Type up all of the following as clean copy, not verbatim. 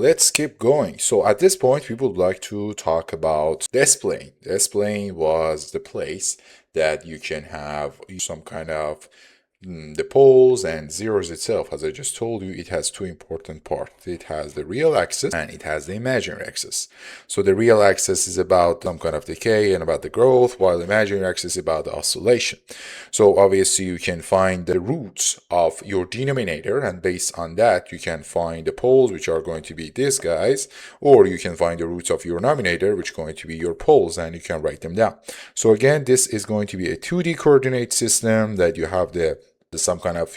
Let's keep going. So at this point, we would like to talk about the S-plane. The S-plane was the place that you can have some kind of the poles and zeros itself. As I just told you, it has two important parts. It has the real axis and it has the imaginary axis. So the real axis is about some kind of decay and about the growth, while the imaginary axis is about the oscillation. So obviously you can find the roots of your denominator, and based on that you can find the poles, which are going to be these guys, or you can find the roots of your numerator, which is going to be your poles, and you can write them down. So again, this is going to be a 2D coordinate system that you have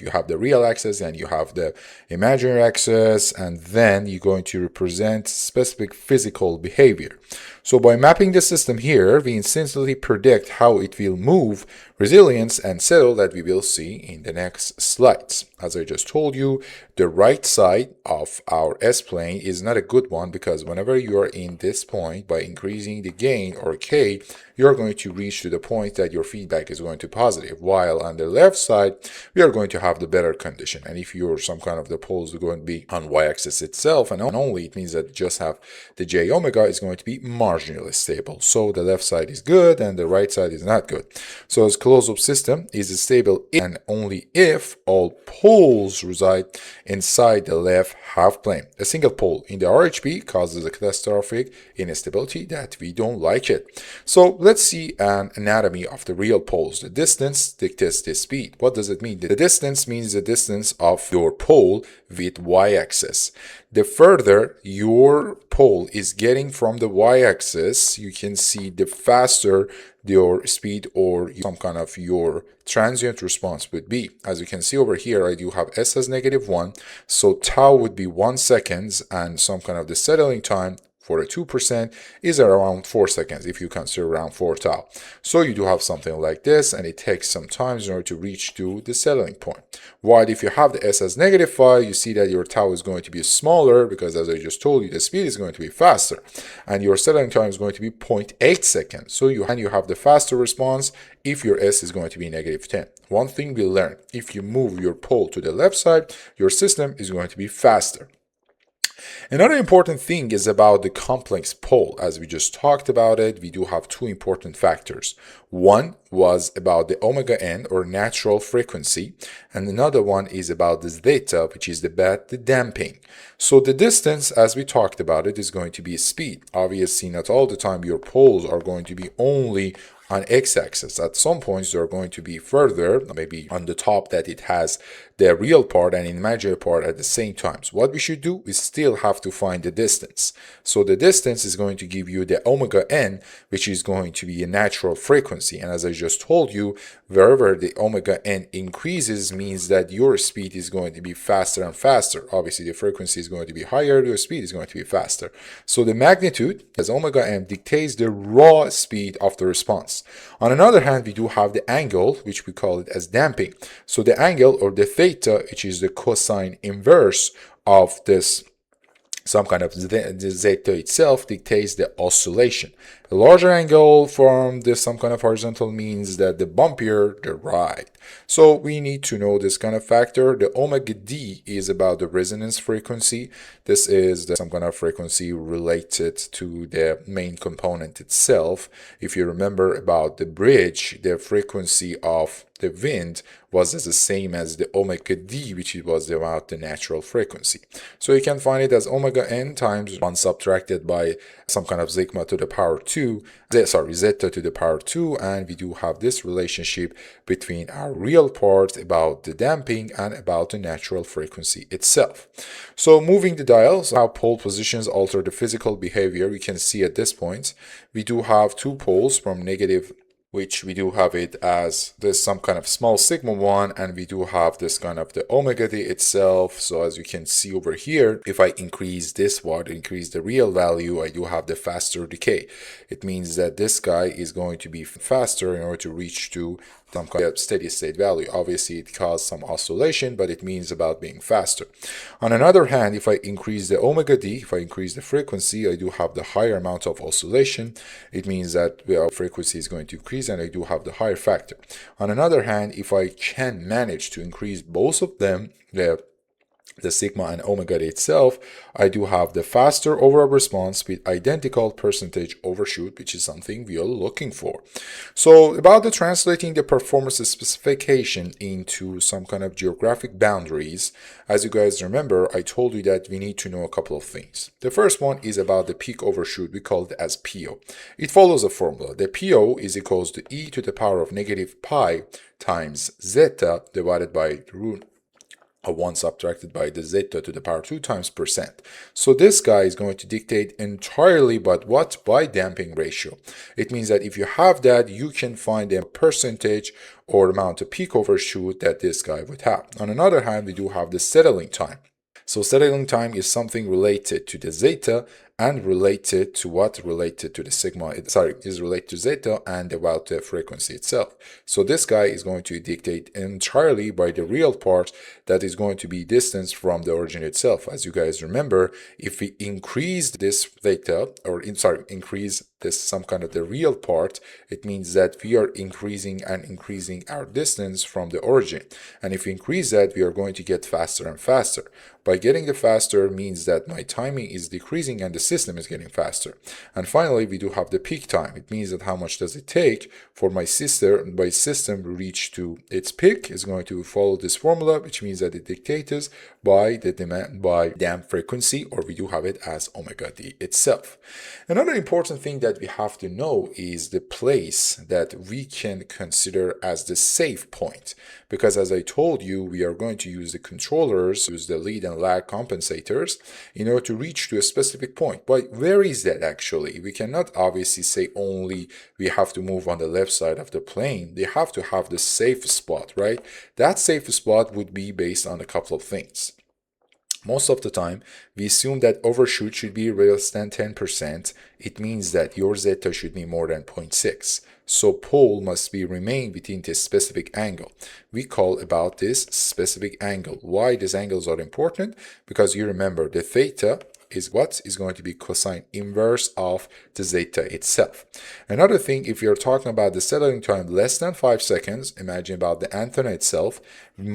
you have the real axis and you have the imaginary axis, and then you're going to represent specific physical behavior. So by mapping the system here, we instantly predict how it will move, resilience, and settle that we will see in the next slides. As I just told you, the right side of our S-plane is not a good one, because whenever you are in this point, by increasing the gain or K, you're going to reach to the point that your feedback is going to positive, while on the left side, we are going to have the better condition. And if you're some kind of the poles are going to be on y-axis itself and only, it means that you just have the j omega is going to be marginally stable. So the left side is good and the right side is not good. So this closed-loop system is stable if and only if all poles reside inside the left half plane. A single pole in the RHP causes a catastrophic instability that we don't like it. So let's see an anatomy of the real poles. The distance dictates the speed. What does it mean? The distance means the distance of your pole with y-axis. The further your pole is getting from the y-axis, you can see the faster your speed or some kind of your transient response would be. As you can see over here, I do have s as -1, so tau would be 1 second, and some kind of the settling time for a 2% is around 4 seconds if you consider around 4 tau. So you do have something like this, and it takes some time in order to reach to the settling point. While if you have the s as -5, you see that your tau is going to be smaller, because as I just told you, the speed is going to be faster, and your settling time is going to be 0.8 seconds. So you have the faster response if your s is going to be -10. One thing we learned: if you move your pole to the left side, your system is going to be faster. Another important thing is about the complex pole. As we just talked about it, we do have two important factors. One was about the omega n, or natural frequency, and another one is about the zeta, which is the damping. So the distance, as we talked about it, is going to be speed. Obviously, not all the time your poles are going to be only on x-axis. At some points they're going to be further, maybe on the top, that it has the real part and imaginary part at the same time. So what we should do is still have to find the distance. So the distance is going to give you the omega n, which is going to be a natural frequency. And as I just told you, wherever the omega n increases means that your speed is going to be faster and faster. Obviously the frequency is going to be higher, your speed is going to be faster. So the magnitude as omega n dictates the raw speed of the response. On another hand, we do have the angle, which we call it as damping. So the angle, or the theta, which is the cosine inverse of this some kind of the zeta itself, dictates the oscillation. A larger angle from this some kind of horizontal means that the bumpier the ride. So we need to know this kind of factor. The omega d is about the resonance frequency. This is some kind of frequency related to the main component itself. If you remember about the bridge, the frequency of the wind was the same as the omega d, which was about the natural frequency. So you can find it as omega n times 1 subtracted by some kind of sigma to the power 2, zeta to the power 2, and we do have this relationship between our real part about the damping and about the natural frequency itself. So moving the dials, how pole positions alter the physical behavior, we can see at this point we do have two poles from negative, which we do have it as this some kind of small sigma 1, and we do have this kind of the omega d itself. So as you can see over here, if I increase this one, increase the real value, I do have the faster decay. It means that this guy is going to be faster in order to reach to some kind of steady state value. Obviously it caused some oscillation, but it means about being faster. On another hand, if I increase the omega d, if I increase the frequency, I do have the higher amount of oscillation. It means that the frequency is going to increase and I do have the higher factor. On another hand, if I can manage to increase both of them, the the sigma and omega itself, I do have the faster overall response with identical percentage overshoot, which is something we are looking for. So about the translating the performance specification into some kind of geographic boundaries, as you guys remember, I told you that we need to know a couple of things. The first one is about the peak overshoot. We call it as PO. It follows a formula. The PO is equals to e to the power of negative pi times zeta divided by root of 1 subtracted by the zeta to the power 2 times percent. So this guy is going to dictate entirely but what? By damping ratio. It means that if you have that, you can find a percentage or amount of peak overshoot that this guy would have. On the other hand, we do have the settling time. So settling time is something related to the zeta and related to what? Related to the sigma, is related to zeta and about the frequency itself. So this guy is going to dictate entirely by the real part that is going to be distance from the origin itself. As you guys remember, if we increase this zeta, or increase this some kind of the real part, it means that we are increasing our distance from the origin. And if we increase that, we are going to get faster and faster. By getting the faster means that my timing is decreasing and the system is getting faster. And finally, we do have the peak time. It means that how much does it take for my system reach to its peak is going to follow this formula, which means that it dictates by the demand by damp frequency, or we do have it as omega d itself. Another important thing that we have to know is the place that we can consider as the safe point, because as I told you, we are going to use the controllers, use the lead and lag compensators in order to reach to a specific point. But where is that actually? We cannot obviously say only we have to move on the left side of the plane. They have to have the safe spot, right? That safe spot would be based on a couple of things. Most of the time, we assume that overshoot should be less than 10%. It means that your zeta should be more than 0.6. So pole must be remain within this specific angle. We call about this specific angle. Why these angles are important? Because you remember the theta is what is going to be cosine inverse of the zeta itself. Another thing, if you're talking about the settling time less than 5 seconds, imagine about the antenna itself,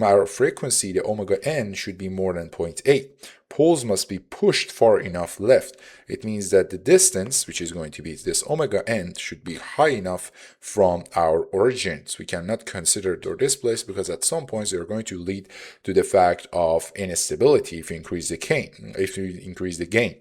our frequency, the omega n, should be more than 0.8. Poles must be pushed far enough left. It means that the distance, which is going to be this omega n, should be high enough from our origins. We cannot consider it or this place because at some points they are going to lead to the fact of instability if you increase the gain.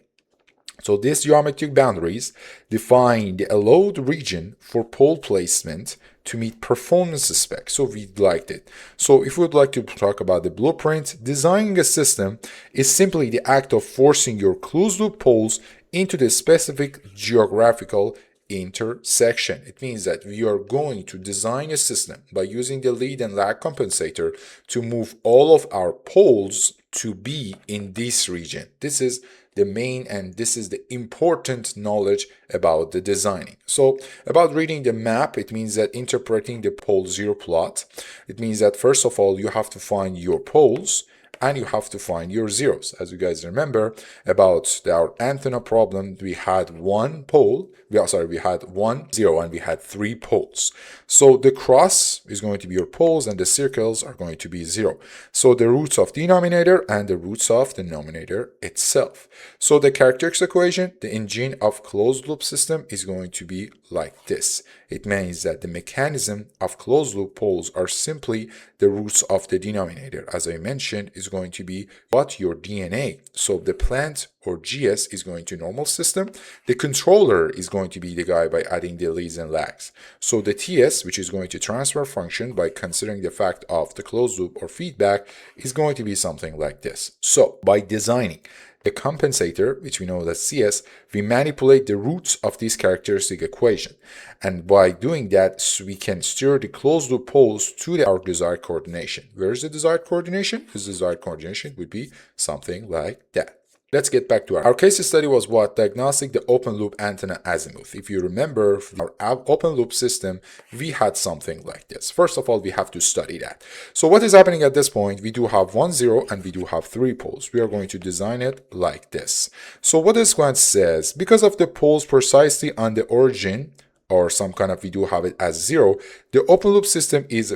So these geometric boundaries define the allowed region for pole placement to meet performance specs. So we liked it. So if we would like to talk about the blueprint, designing a system is simply the act of forcing your closed loop poles into the specific geographical intersection. It means that we are going to design a system by using the lead and lag compensator to move all of our poles to be in this region. This is the main and this is the important knowledge about the designing. So about reading the map, it means that interpreting the pole zero plot. It means that first of all, you have to find your poles and you have to find your zeros. As you guys remember about our antenna problem, we had one pole, we had 1 0 and we had 3 poles. So the cross is going to be your poles and the circles are going to be 0. So the roots of denominator and the roots of the denominator itself. So the characteristic equation, the engine of closed loop system is going to be like this. It means that the mechanism of closed loop poles are simply the roots of the denominator. As I mentioned, is going to be what? Your DNA. So the plant or GS is going to normal system. The controller is going to be the guy by adding the leads and lags. So the TS, which is going to transfer function by considering the fact of the closed loop or feedback, is going to be something like this. So by designing the compensator, which we know as CS, we manipulate the roots of this characteristic equation. And by doing that, we can steer the closed loop poles to our desired coordination. Where is the desired coordination? The desired coordination would be something like that. Let's get back to our case study was what? Diagnostic the open loop antenna azimuth. If you remember our open loop system, we had something like this. First of all, we have to study that. So what is happening at this point? We do have 1 0 and we do have 3 poles. We are going to design it like this. So what this one says, because of the poles precisely on the origin or some kind of, we do have it as 0, the open loop system is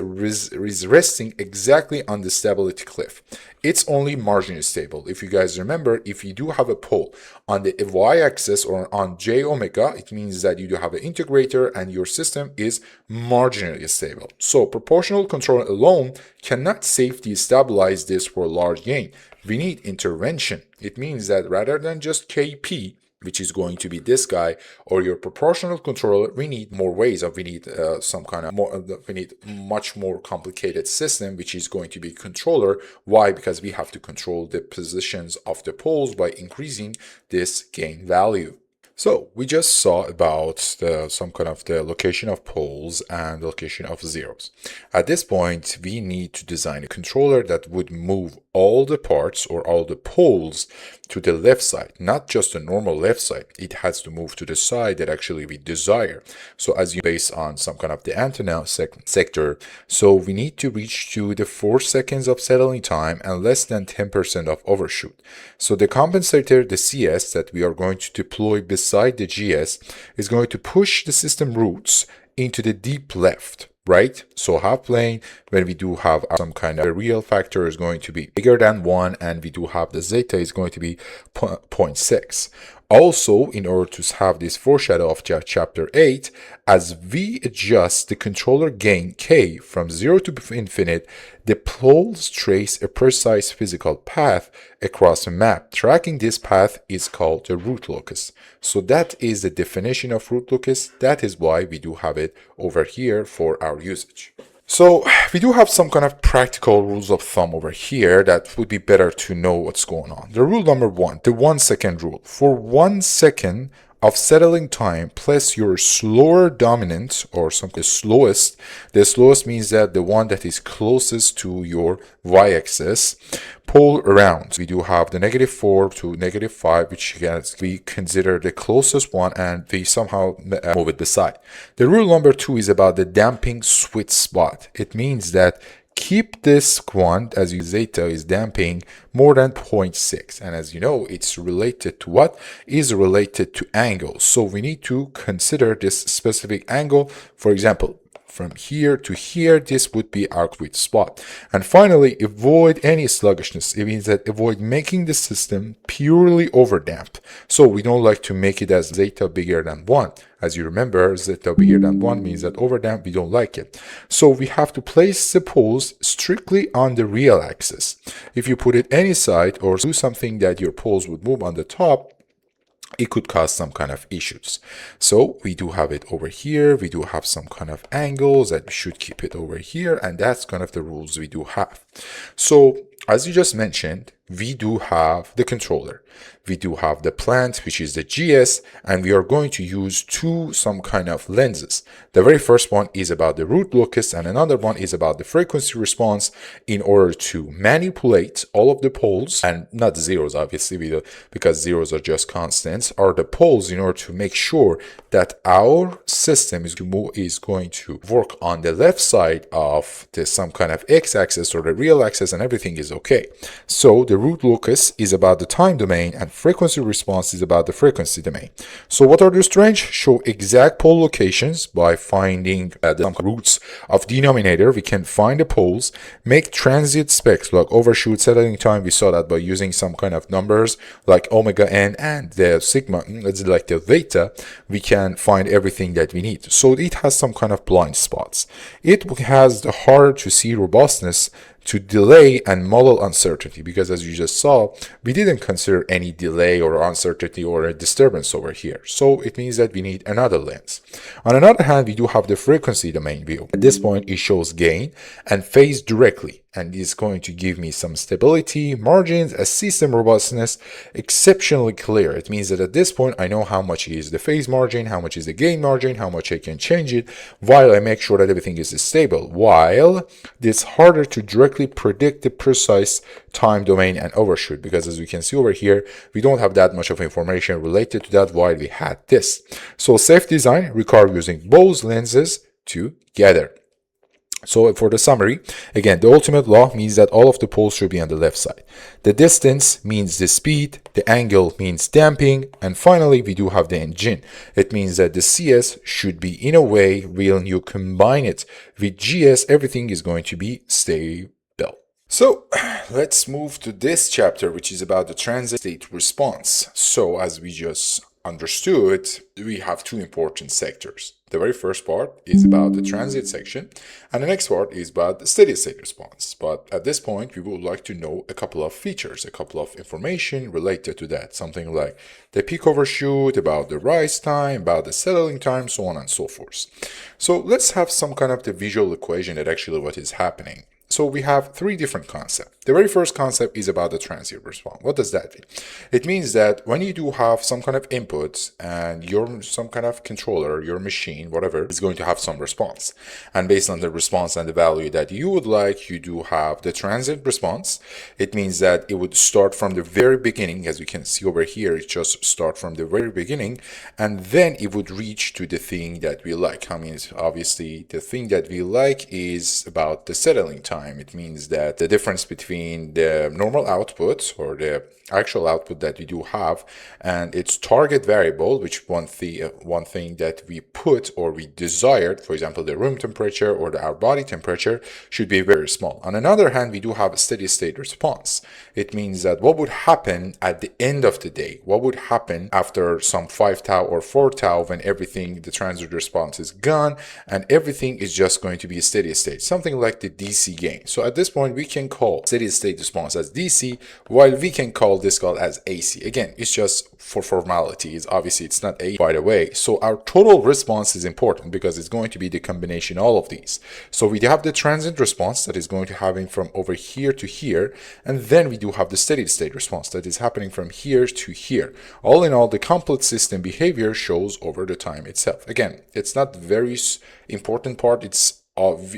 resting exactly on the stability cliff. It's only marginally stable. If you guys remember, if you do have a pole on the y-axis or on j omega, it means that you do have an integrator and your system is marginally stable. So proportional control alone cannot safely stabilize this for large gain. We need intervention. It means that rather than just Kp, which is going to be this guy, or your proportional controller, we need more ways of, we need some kind of more, we need much more complicated system, which is going to be controller. Why? Because we have to control the positions of the poles by increasing this gain value. So we just saw about some kind of the location of poles and the location of zeros. At this point, we need to design a controller that would move all the parts or all the poles to the left side, not just the normal left side. It has to move to the side that actually we desire. So as you base on some kind of the antenna sector, so we need to reach to the 4 seconds of settling time and less than 10% of overshoot. So the compensator, the CS that we are going to deploy beside the GS is going to push the system roots into the deep left. Right? So half plane, when we do have some kind of a real factor is going to be bigger than 1, and we do have the zeta is going to be 0.6. Also, in order to have this foreshadow of chapter 8, as we adjust the controller gain k from 0 to infinite, the poles trace a precise physical path across a map. Tracking this path is called the root locus. So that is the definition of root locus. That is why we do have it over here for our usage. So we do have some kind of practical rules of thumb over here that would be better to know what's going on. The rule number 1, the 1 second rule. For 1 second of settling time, place your slower dominant or something slowest. The slowest means that the one that is closest to your y-axis pole around. We do have the -4 to -5, which we consider the closest one, and we somehow move it beside. The rule number 2 is about the damping sweet spot. It means that keep this one, as you zeta is damping more than 0.6, and as you know, it's related to what is related to angle. So we need to consider this specific angle. For example, from here to here, this would be our sweet spot. And finally, avoid any sluggishness. It means that avoid making the system purely overdamped. So we don't like to make it as zeta bigger than 1. As you remember, zeta bigger than 1 means that overdamp, we don't like it. So we have to place the poles strictly on the real axis. If you put it any side or do something that your poles would move on the top, it could cause some kind of issues. So we do have it over here. We do have some kind of angles that we should keep it over here. And that's kind of the rules we do have. So as you just mentioned, we do have the controller. We do have the plant, which is the GS, and we are going to use some kind of lenses. The very first one is about the root locus, and another one is about the frequency response in order to manipulate all of the poles, and not zeros, obviously, because zeros are just constants, are the poles in order to make sure that our system is going to work on the left side of some kind of x-axis or the real axis, and everything is okay. So the root locus is about the time domain, and frequency response is about the frequency domain. So what are those range? Show exact pole locations by finding the roots of denominator. We can find the poles, make transient specs like overshoot, settling time. We saw that by using some kind of numbers like omega n and the sigma, it's like the zeta. We can find everything that we need. So it has some kind of blind spots. It has the harder to see robustness to delay and model uncertainty, because as you just saw, we didn't consider any delay or uncertainty or a disturbance over here. So it means that we need another lens. On another hand, we do have the frequency domain view. At this point, it shows gain and phase directly, and is going to give me some stability, margins, a system robustness, exceptionally clear. It means that at this point, I know how much is the phase margin, how much is the gain margin, how much I can change it, while I make sure that everything is stable. While it's harder to directly predict the precise time domain and overshoot, because as we can see over here, we don't have that much of information related to that while we had this. So safe design requires using both lenses together. So for the summary, again, the ultimate law means that all of the poles should be on the left side. The distance means the speed, the angle means damping, and finally we do have the engine. It means that the CS should be in a way when you combine it with GS, everything is going to be stable. So let's move to this chapter, which is about the transit state response. So as we just understood, we have two important sectors. The very first part is about the transit section, and the next part is about the steady state response. But at this point, we would like to know a couple of features, a couple of information related to that. Something like the peak overshoot, about the rise time, about the settling time, so on and so forth. So let's have some kind of the visual equation that actually what is happening. So we have three different concepts. The very first concept is about the transient response. What does that mean? It means that when you do have some kind of input and your some kind of controller, your machine, whatever, is going to have some response. And based on the response and the value that you would like, you do have the transient response. It means that it would start from the very beginning. As you can see over here, it just start from the very beginning, and then it would reach to the thing that we like. I mean, obviously the thing that we like is about the settling time. It means that the difference between the normal output or the actual output that we do have and its target variable, which one thing that we put or we desired, for example, the room temperature or our body temperature, should be very small. On the other hand, we do have a steady state response. It means that what would happen at the end of the day, what would happen after some 5 tau or 4 tau when everything, the transient response is gone and everything is just going to be a steady state, something like the DC gain. So at this point, we can call steady state response as DC, while we can call this called as AC. Again, it's just for formality. Obviously it's not A, by the way. So our total response is important because it's going to be the combination of all of these. So we have the transient response that is going to happen from over here to here, and then we do have the steady state response that is happening from here to here. All in all, the complete system behavior shows over the time itself. Again, it's not very important part. It's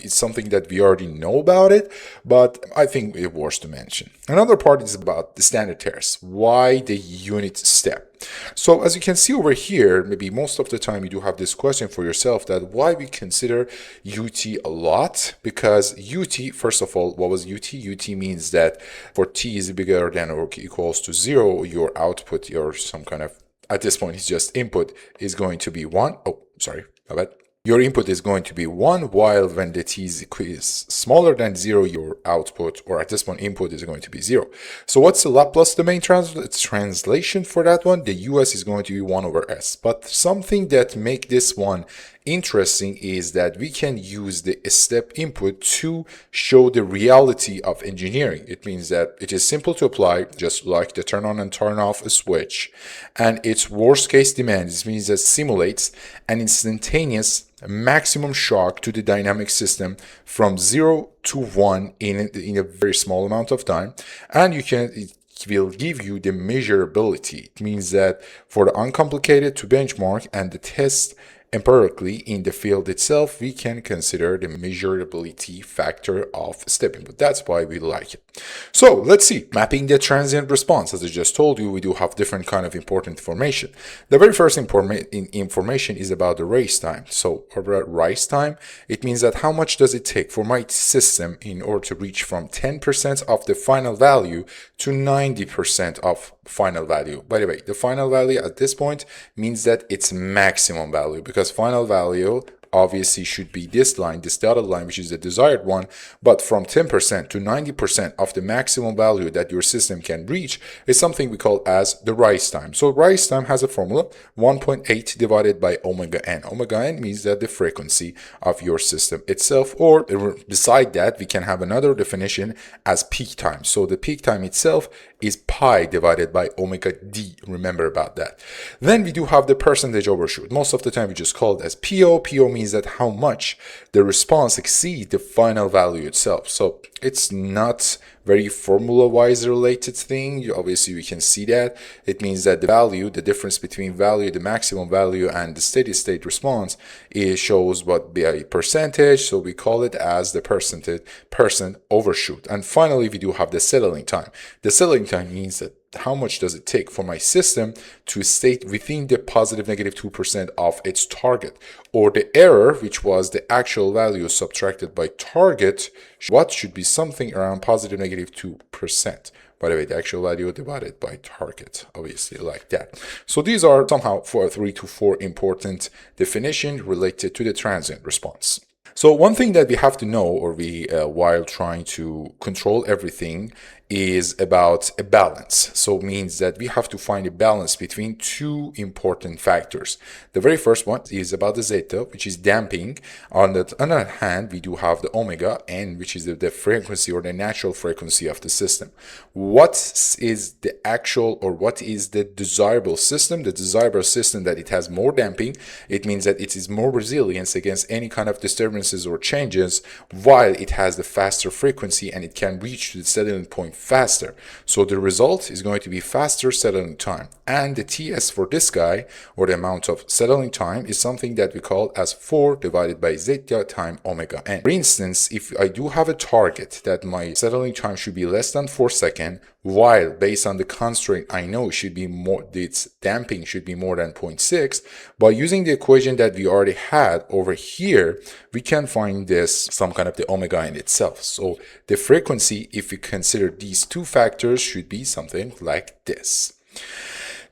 something that we already know about it, but I think it was to mention. Another part is about the standard test. Why the unit step? So as you can see over here, maybe most of the time you do have this question for yourself that why we consider UT a lot, because UT, first of all, what was UT? UT means that for T is bigger than or equals to 0, your output, your some kind of, at this point, it's just input is going to be 1. Oh, sorry, my bad. Your input is going to be 1, while when the t is smaller than 0, your output, or at this point input, is going to be 0. So what's the Laplace domain translation for that one? The US is going to be 1 over S. But something that make this one interesting is that we can use the step input to show the reality of engineering. It means that it is simple to apply, just like the turn on and turn off a switch, and its worst case demand. This means that simulates an instantaneous maximum shock to the dynamic system from 0 to 1 in a very small amount of time, and it will give you the measurability. It means that for the uncomplicated to benchmark and the test empirically in the field itself, we can consider the measurability factor of step input. That's why we like it. So let's see, mapping the transient response. As I just told you, we do have different kind of important information. The very first information is about the rise time. So about rise time, it means that how much does it take for my system in order to reach from 10% of the final value to 90% of final value. By the way, the final value at this point means that it's maximum value, because final value obviously should be this line, this dotted line, which is the desired one, but from 10% to 90% of the maximum value that your system can reach is something we call as the rise time. So rise time has a formula, 1.8 divided by omega n. Omega n means that the frequency of your system itself, or beside that, we can have another definition as peak time. So the peak time itself is pi divided by omega d. Remember about that. Then we do have the percentage overshoot. Most of the time we just call it as PO. PO means that how much the response exceeds the final value itself. So it's not very formula-wise related thing. Obviously we can see that. It means that the value, the difference between value, the maximum value, and the steady state response, it shows what be a percentage. So we call it as the percent overshoot. And finally we do have the settling time. The settling time means that how much does it take for my system to stay within the positive negative 2% of its target, or the error, which was the actual value subtracted by target, what should be something around positive negative 2%. By the way, the actual value divided by target, obviously like that. So these are somehow 3 to 4 important definitions related to the transient response. So one thing that we have to know, or while trying to control everything, is about a balance. So it means that we have to find a balance between two important factors. The very first one is about the zeta, which is damping. On the other hand, we do have the omega n, which is the frequency or the natural frequency of the system. What is the actual, or what is the desirable system? The desirable system that it has more damping. It means that it is more resilient against any kind of disturbances or changes, while it has the faster frequency and it can reach to the settling point faster. So the result is going to be faster settling time. And the TS for this guy, or the amount of settling time, is something that we call as 4 divided by zeta times omega n. For instance, if I do have a target that my settling time should be less than 4 seconds, while based on the constraint I know it should be more, its damping should be more than 0.6, by using the equation that we already had over here, we can find this some kind of the omega in itself. So the frequency, if we consider these two factors, should be something like this.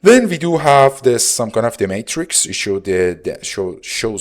Then we do have this some kind of the matrix. It shows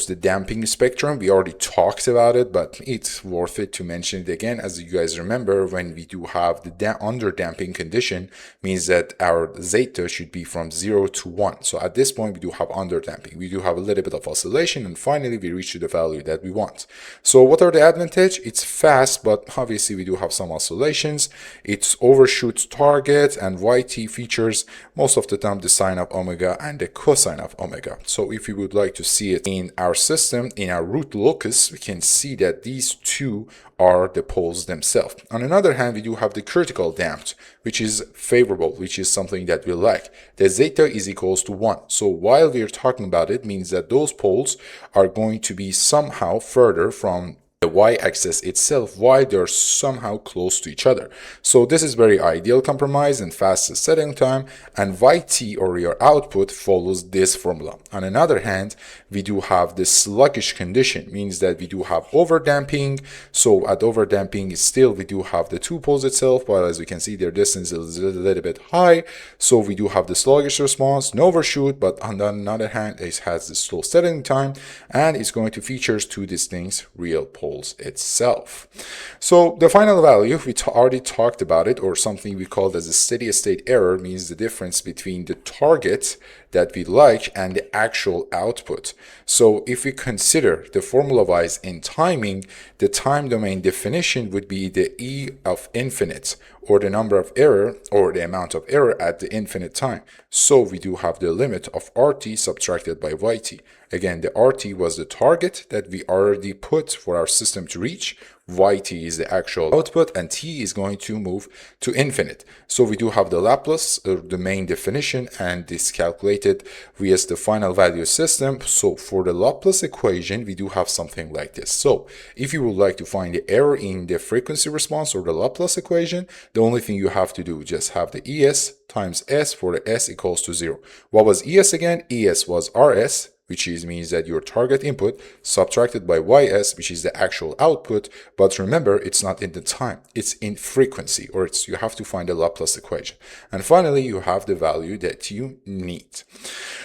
the damping spectrum. We already talked about it, but it's worth it to mention it again. As you guys remember, when we do have the under damping condition, means that our zeta should be from 0 to 1. So at this point, we do have under damping. We do have a little bit of oscillation, and finally we reach to the value that we want. So what are the advantage? It's fast, but obviously we do have some oscillations. It's overshoots target and YT features most of the time the sine of omega and the cosine of omega. So if we would like to see it in our system, in our root locus, we can see that these two are the poles themselves. On the other hand, we do have the critical damped, which is favorable, which is something that we like. The zeta is equals to 1. So while we are talking about it, means that those poles are going to be somehow further from the y-axis itself, while they're somehow close to each other. So this is very ideal compromise and fastest setting time, and YT, or your output, follows this formula. On the other hand, we do have this sluggish condition, means that we do have overdamping. So at overdamping, still we do have the two poles itself, but as we can see, their distance is a little bit high. So we do have the sluggish response, no overshoot, but on the other hand, it has the slow setting time, and it's going to feature two distinct real poles itself. So the final value, we already talked about it, or something we called as a steady state error, means the difference between the target that we like and the actual output. So if we consider the formula wise in timing, the time domain definition would be the E of infinite, or the number of error, or the amount of error at the infinite time. So we do have the limit of RT subtracted by YT. Again, the RT was the target that we already put for our system to reach. YT is the actual output, and T is going to move to infinite. So we do have the Laplace, the main definition, and this calculated via the final value system. So for the Laplace equation, we do have something like this. So if you would like to find the error in the frequency response or the Laplace equation, the only thing you have to do is just have the ES times S for the S equals to 0. What was ES again? ES was RS, which means that your target input subtracted by ys, which is the actual output. But remember, it's not in the time, it's in frequency, or you have to find the Laplace equation. And finally, you have the value that you need.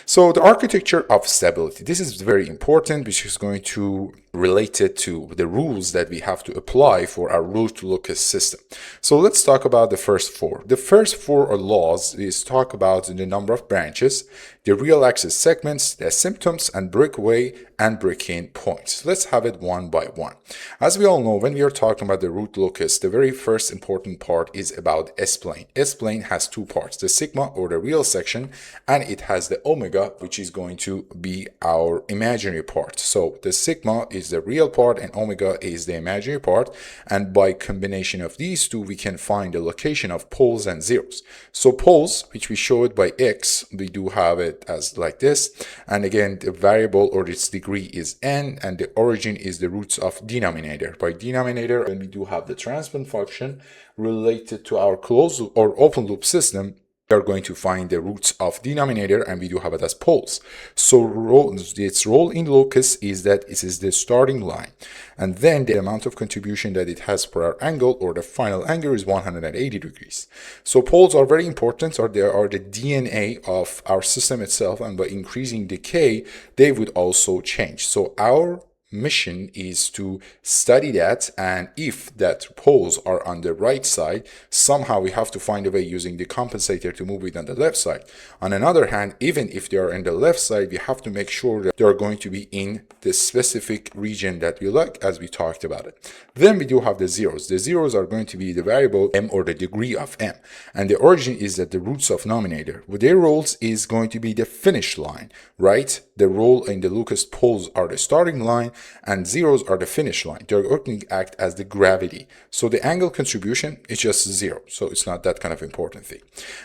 So the architecture of stability, this is very important, which is going to relate it to the rules that we have to apply for our root locus system. So let's talk about the first four. The first four laws is talk about the number of branches, the real axis segments, the symptoms, and breakaway and break-in points. Let's have it one by one. As we all know, when we are talking about the root locus, the very first important part is about S-plane. S-plane has two parts, the sigma, or the real section, and it has the omega, which is going to be our imaginary part. So the sigma is the real part and omega is the imaginary part, and by combination of these two, we can find the location of poles and zeros. So poles, which we showed by x, we do have it as like this, and again, the variable or its degree is n, and the origin is the roots of denominator. By denominator, and we do have the transient function related to our closed or open loop system, we are going to find the roots of denominator, and we do have it as poles. So its role in locus is that it is the starting line, and then the amount of contribution that it has per our angle, or the final angle, is 180 degrees. So poles are very important, or they are the DNA of our system itself, and by increasing decay they would also change. So our mission is to study that, and if that poles are on the right side, somehow we have to find a way using the compensator to move it on the left side. On the other hand, even if they are in the left side, we have to make sure that they are going to be in the specific region that we like, as we talked about it. Then we do have the zeros. The zeros are going to be the variable m, or the degree of m, and the origin is that the roots of nominator, with their roles is going to be the finish line, right? The role in the Locus poles are the starting line, and zeros are the finish line. They're going to act as the gravity. So the angle contribution is just zero. So it's not that kind of important thing.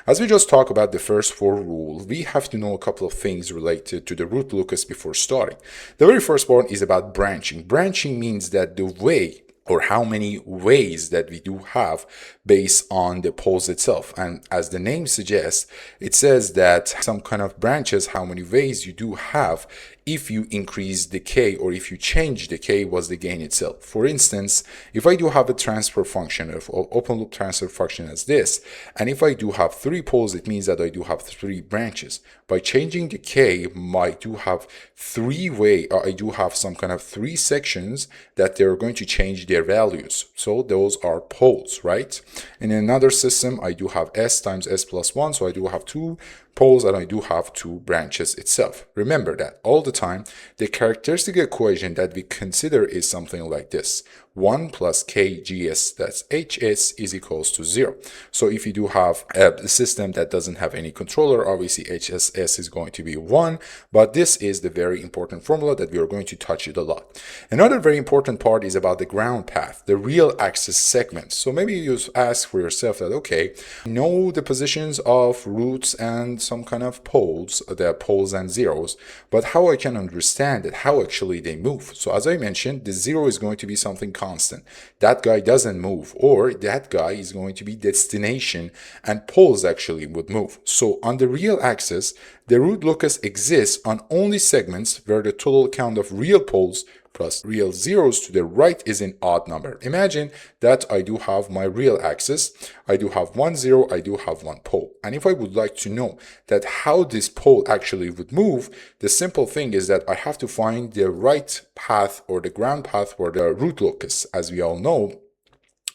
As we just talked about the first four rules, we have to know a couple of things related to the root locus before starting. The very first one is about branching. Branching means that the way, or how many ways that we do have based on the poles itself. And as the name suggests, it says that some kind of branches, how many ways you do have if you increase decay, or if you change decay, was the gain itself. For instance, if I do have a transfer function, of open loop transfer function as this, and if I do have 3 poles, it means that I do have 3 branches. By changing decay, I do have 3 I do have some kind of 3 sections that they're going to change their values. So those are poles, right? In another system, I do have s times s plus 1, so I do have 2 poles, and I do have 2 branches itself. Remember that all the time, the characteristic equation that we consider is something like this: 1 plus kgs, that's hs, is equals to 0. So if you do have a system that doesn't have any controller, obviously hss is going to be 1, but this is the very important formula that we are going to touch it a lot. Another very important part is about the ground path, the real axis segments. So maybe you ask for yourself that, okay, know the positions of roots and some kind of poles, the poles and zeros, but how I can understand it, how actually they move. So as I mentioned, the 0 is going to be something constant. That guy doesn't move, or that guy is going to be destination, and poles actually would move. So on the real axis, the root locus exists on only segments where the total count of real poles plus real zeros to the right is an odd number. Imagine that I do have my real axis, I do have 1 0, I do have 1 pole. And if I would like to know that how this pole actually would move, the simple thing is that I have to find the right path, or the ground path, for the root locus. As we all know,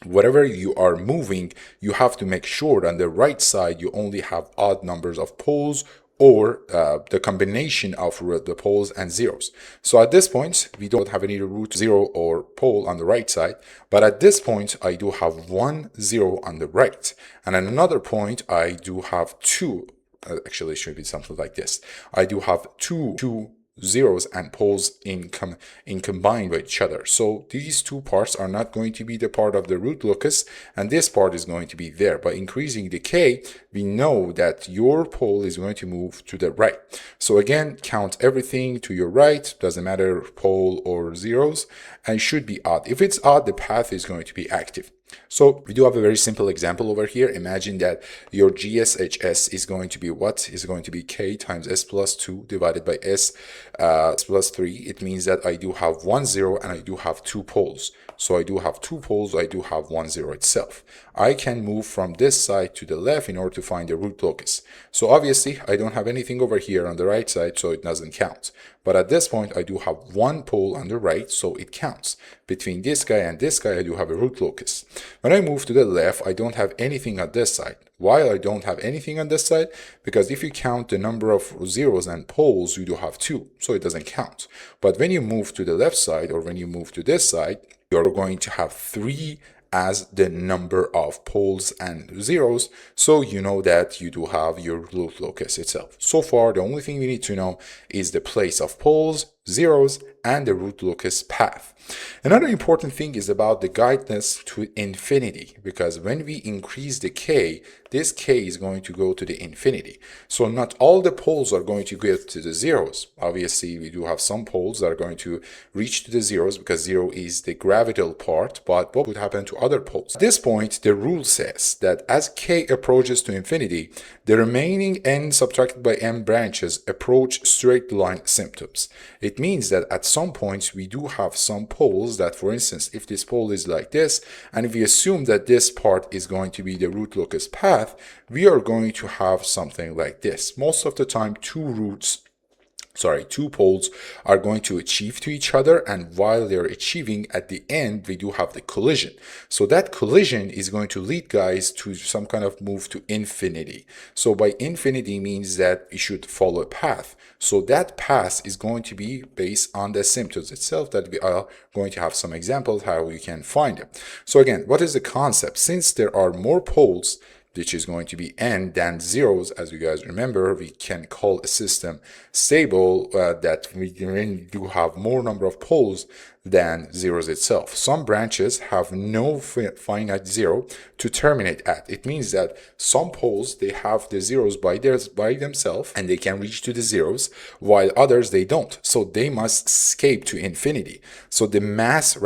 whatever you are moving, you have to make sure that on the right side you only have odd numbers of poles, or the combination of the poles and zeros. So at this point, we don't have any root 0 or pole on the right side, but at this point, I do have 1 0 on the right. And at another point, I do have 2, actually it should be something like this. I do have two zeros and poles in combined with each other. So these 2 parts are not going to be the part of the root locus, and this part is going to be there. By increasing decay, we know that your pole is going to move to the right. So again, count everything to your right, doesn't matter pole or zeros, and it should be odd. If it's odd, the path is going to be active. So we do have a very simple example over here. Imagine that your GSHS is going to be what? Is going to be k times s plus 2 divided by s plus 3. It means that I do have 1 0 and I do have 2 poles. So I do have 2 poles, I do have 1 0 itself. I can move from this side to the left in order to find the root locus. So obviously I don't have anything over here on the right side, so it doesn't count. But at this point I do have 1 pole on the right, so it counts. Between this guy and this guy I do have a root locus. When I move to the left, I don't have anything on this side. Why I don't have anything on this side? Because if you count the number of zeros and poles, you do have 2, so it doesn't count. But when you move to the left side, or when you move to this side, you're going to have 3 as the number of poles and zeros, so you know that you do have your root locus itself. So far, the only thing we need to know is the place of poles, zeros, and the root locus path. Another important thing is about the guidance to infinity, because when we increase the k, this k is going to go to the infinity. So not all the poles are going to get to the zeros. Obviously, we do have some poles that are going to reach to the zeros because 0 is the gravitational part, but what would happen to other poles? At this point, the rule says that as k approaches to infinity, the remaining n subtracted by m branches approach straight line asymptotes. It means that at some points we do have some poles that, for instance, if this pole is like this, and if we assume that this part is going to be the root locus path, we are going to have something like this. Most of the time, two poles are going to achieve to each other, and while they're achieving, at the end we do have the collision. So that collision is going to lead guys to some kind of move to infinity. So by infinity means that we should follow a path. So that path is going to be based on the asymptotes itself, that we are going to have some examples how you can find them. So again, what is the concept? Since there are more poles, which is going to be n than zeros, as you guys remember, we can call a system stable that we do have more number of poles than zeros itself. Some branches have no finite zero to terminate at. It means that some poles, they have the zeros by themselves and they can reach to the zeros, while others they don't. So they must escape to infinity. So the mass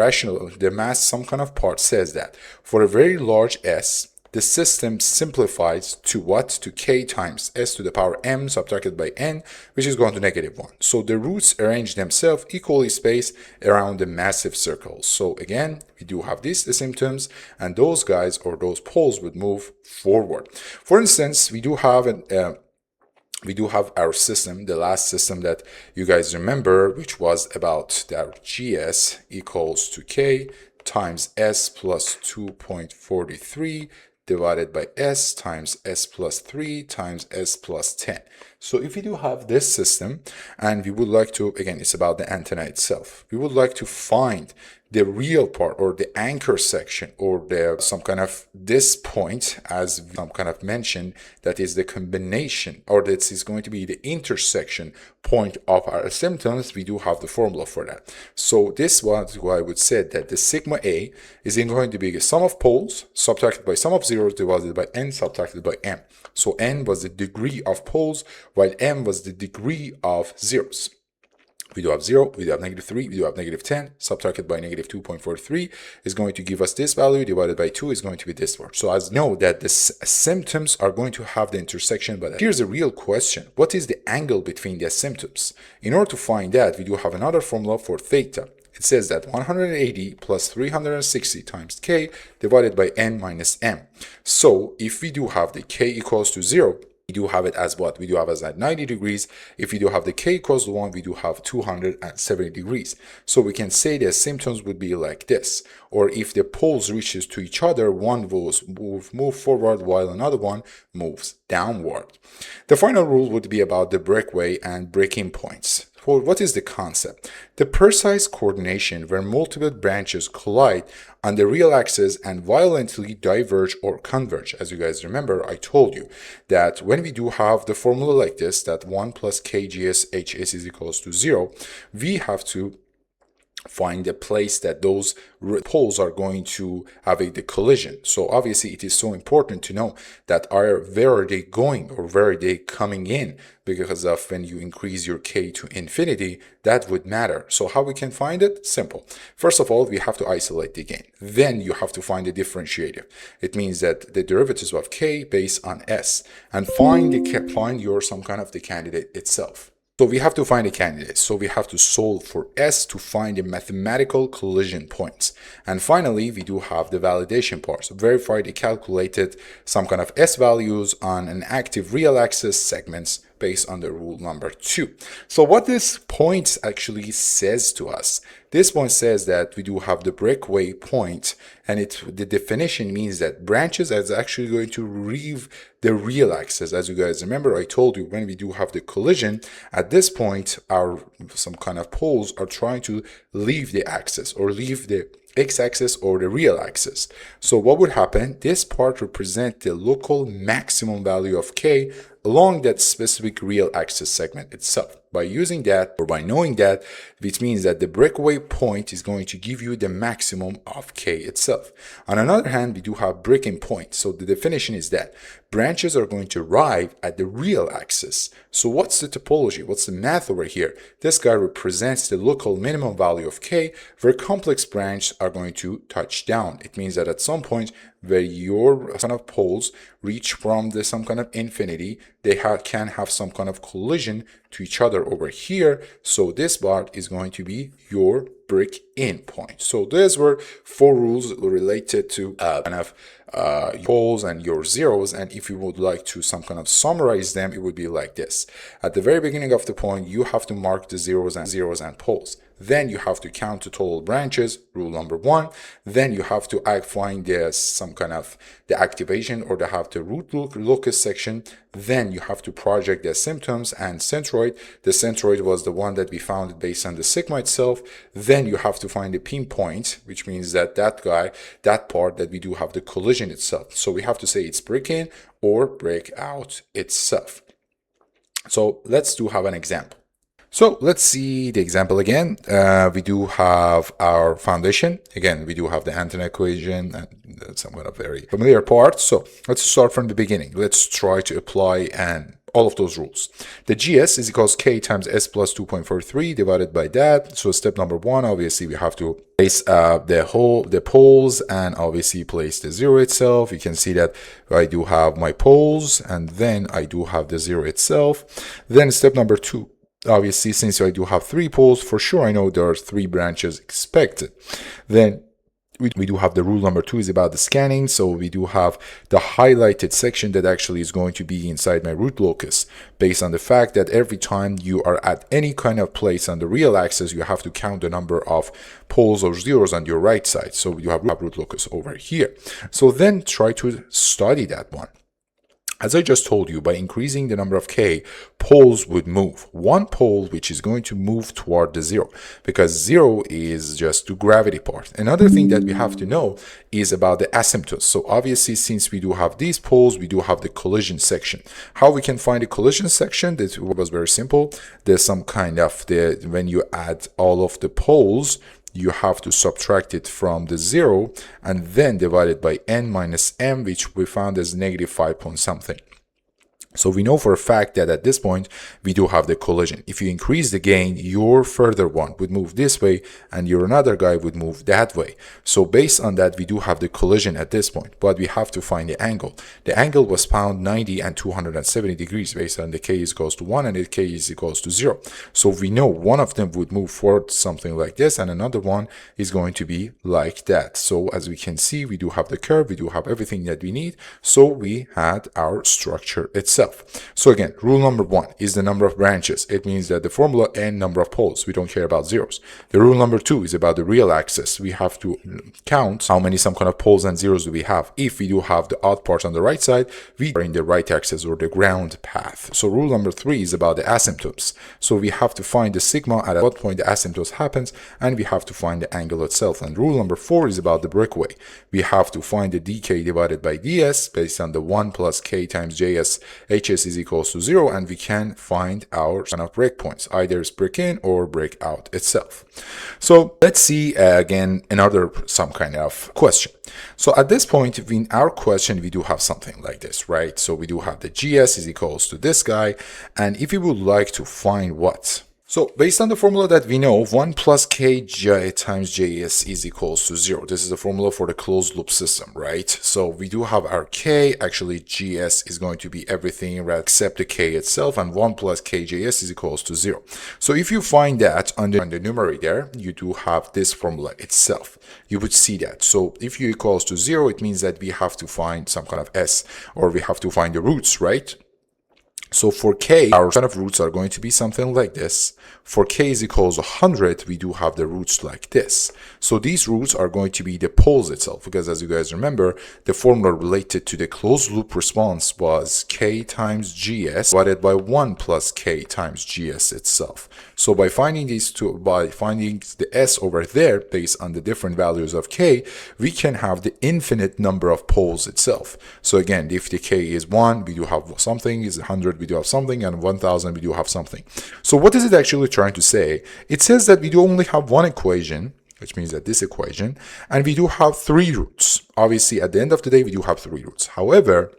some kind of part says that for a very large S, the system simplifies to what? To k times s to the power m subtracted by n, which is going to -1. So the roots arrange themselves equally spaced around the massive circle. So again, we do have these asymptotes, and those guys or those poles would move forward. For instance, we do have our system, the last system that you guys remember, which was about that gs equals to k times s plus 2.43 divided by s times s plus 3 times s plus 10. So if we do have this system and we would like to, again, it's about the antenna itself, we would like to find the real part or the anchor section or some kind of this point, as some kind of mentioned, that is the combination, or that is going to be the intersection point of our asymptotes. We do have the formula for that. So this was why I would say that the sigma A is going to be the sum of poles subtracted by sum of zeros divided by n subtracted by m. So n was the degree of poles, while m was the degree of zeros. We do have 0, we do have -3, we do have -10, subtracted by -2.43 is going to give us this value, divided by 2 is going to be this one. So as know that the asymptotes are going to have the intersection, but here's a real question. What is the angle between the asymptotes? In order to find that, we do have another formula for theta. It says that 180 plus 360 times k divided by n minus m. So if we do have the k equals to 0, we do have it as what? We do have it at 90 degrees. If we do have the k equals to 1, we do have 270 degrees. So we can say the asymptotes would be like this. Or if the poles reaches to each other, one will move forward while another one moves downward. The final rule would be about the breakaway and breaking points. Well, what is the concept? The precise coordination where multiple branches collide on the real axis and violently diverge or converge. As you guys remember, I told you that when we do have the formula like this, that 1 plus kgs hs is equals to 0, we have to find a place that those poles are going to have the collision. So obviously it is so important to know that where are they going or where are they coming in, because of when you increase your k to infinity, that would matter. So how we can find it? Simple. First of all, we have to isolate the gain. Then you have to find the differentiator. It means that the derivatives of k based on s, and find your some kind of the candidate itself. So we have to find a candidate. So we have to solve for S to find the mathematical collision points. And finally, we do have the validation part. So verify the calculated some kind of S values on an active real axis segments based on the rule number 2. So what this point actually says to us, this point says that we do have the breakaway point, and the definition means that branches is actually going to leave the real axis. As you guys remember, I told you when we do have the collision, at this point, some kind of poles are trying to leave the axis or leave the x-axis or the real axis. So what would happen? This part represents the local maximum value of k along that specific real axis segment itself. By using that, or by knowing that, which means that the breakaway point is going to give you the maximum of k itself. On another hand, we do have breaking point. So the definition is that branches are going to arrive at the real axis. So what's the topology? What's the math over here? This guy represents the local minimum value of k, where complex branches are going to touch down. It means that at some point where your kind of poles reach from some kind of infinity, they can have some kind of collision to each other over here. So this part is going to be your break-in point. So those were 4 rules related to poles and your zeros, and if you would like to some kind of summarize them, it would be like this. At the very beginning of the point, you have to mark the zeros and poles. Then you have to count the total branches, rule number 1. Then you have to find some kind of the activation, or the root locus section. Then you have to project the asymptotes and centroid. The centroid was the one that we found based on the sigma itself. Then you have to find the pinpoint, which means that that part that we do have the collision itself. So we have to say it's break in or break out itself. So let's have an example. So let's see the example again. We do have our foundation. Again, we do have the antenna equation, and that's somewhat a very familiar part. So let's start from the beginning. Let's try to apply all of those rules. The GS is equals k times s plus 2.43 divided by that. So step number 1, obviously we have to place the poles and obviously place the zero itself. You can see that I do have my poles and then I do have the zero itself. Then step number 2. Obviously, since I do have 3 poles, for sure I know there are 3 branches expected. Then we do have the rule number 2 is about the scanning. So we do have the highlighted section that actually is going to be inside my root locus, based on the fact that every time you are at any kind of place on the real axis, you have to count the number of poles or zeros on your right side. So you have root locus over here. So then try to study that one. As I just told you, by increasing the number of k, poles would move. One pole which is going to move toward the 0, because 0 is just the gravity part. Another thing that we have to know is about the asymptotes. So obviously, since we do have these poles, we do have the collision section. How we can find the collision section? That was very simple. There's some kind of when you add all of the poles, you have to subtract it from the 0 and then divide it by n minus m, which we found as negative 5 point something. So we know for a fact that at this point, we do have the collision. If you increase the gain, your further one would move this way and your another guy would move that way. So based on that, we do have the collision at this point, but we have to find the angle. The angle was found 90 and 270 degrees based on the k is equals to 1 and the k is equals to 0. So we know one of them would move forward something like this and another one is going to be like that. So as we can see, we do have the curve, we do have everything that we need. So we had our structure itself. So again, rule number 1 is the number of branches. It means that the formula n number of poles. We don't care about zeros. The rule number 2 is about the real axis. We have to count how many some kind of poles and zeros do we have. If we do have the odd part on the right side, we are in the right axis or the ground path. So rule number 3 is about the asymptotes. So we have to find the sigma at what point the asymptotes happens, and we have to find the angle itself. And rule number 4 is about the breakaway. We have to find the dk divided by ds based on the 1 plus k times js. hs is equals to 0, and we can find our kind of breakpoints. Either it's break in or break out itself. So let's see again another some kind of question. So at this point in our question, we do have something like this, right? So we do have the gs is equals to this guy, and if you would like to find what? So based on the formula that we know, 1 plus k times js is equals to 0. This is the formula for the closed loop system, right? So we do have our k, actually gs is going to be everything except the k itself, and 1 plus kjs is equals to 0. So if you find that on the numerator, you do have this formula itself. You would see that. So if u equals to 0, it means that we have to find some kind of s, or we have to find the roots, right? So for k, our kind of roots are going to be something like this. For k is equals to 100, we do have the roots like this. So these roots are going to be the poles itself, because as you guys remember, the formula related to the closed loop response was k times gs divided by 1 plus k times gs itself. So by finding these two, by finding the s over there based on the different values of k, we can have the infinite number of poles itself. So again, if the k is 1, we do have something is 100 we do have something, and 1000 we do have something. So what is it actually trying to say? It says that we do only have one equation, which means that this equation, and we do have three roots. Obviously, at the end of the day, we do have three roots. However,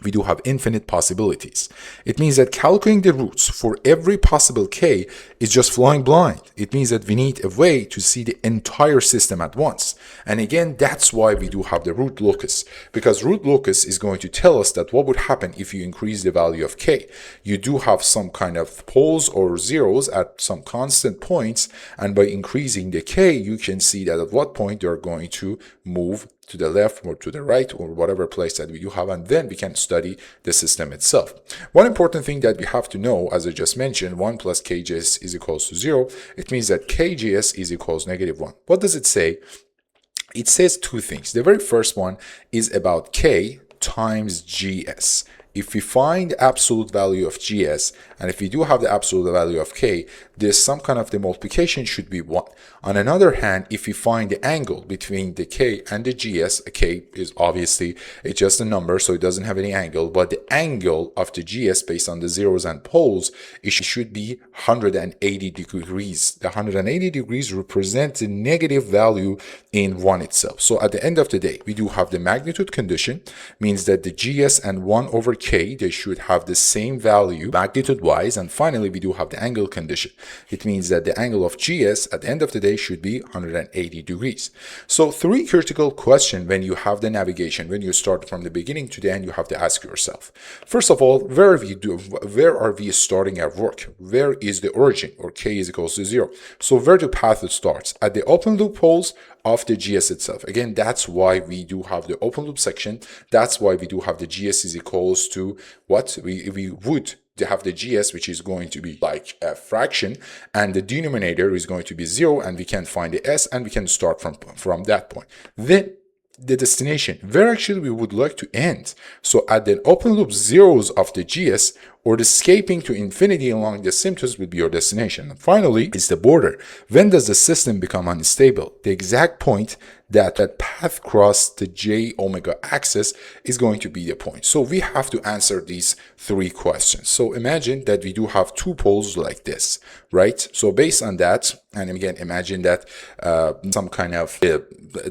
we do have infinite possibilities. It means that calculating the roots for every possible k is just flying blind. It means that we need a way to see the entire system at once. And again, that's why we do have the root locus, because root locus is going to tell us that what would happen if you increase the value of k. You do have some kind of poles or zeros at some constant points, and by increasing the k, you can see that at what point they're going to move to the left or to the right or whatever place that we do have, and then we can study the system itself. One important thing that we have to know, as I just mentioned, 1 plus kgs is equals to 0. It means that kgs is equals -1. What does it say? It says two things. The very first one is about k times gs. If we find the absolute value of gs, and if we do have the absolute value of k, there's some kind of the multiplication should be 1. On another hand, if we find the angle between the k and the gs, k is obviously it's just a number, so it doesn't have any angle, but the angle of the gs based on the zeros and poles, it should be 180 degrees. The 180 degrees represents the negative value in 1 itself. So at the end of the day, we do have the magnitude condition, means that the gs and 1 over k, they should have the same value magnitude wise, and finally we do have the angle condition. It means that the angle of gs at the end of the day should be 180 degrees. So three critical questions when you have the navigation, when you start from the beginning to the end, you have to ask yourself. First of all, where are we starting our work? Where is the origin, or k is equals to 0? So where the path starts? At the open loop poles of the gs itself. Again, that's why we do have the open loop section. That's why we do have the gs is equals to what we would have the gs, which is going to be like a fraction, and the denominator is going to be 0, and we can find the s, and we can start from that point. Then the destination, where actually we would like to end. So at the open loop zeros of the gs, or the escaping to infinity along the asymptotes would be your destination. And finally, it's the border. When does the system become unstable? The exact point that path across the j omega axis is going to be the point. So we have to answer these three questions. So imagine that we do have two poles like this, right? So based on that, and again, imagine that some kind of the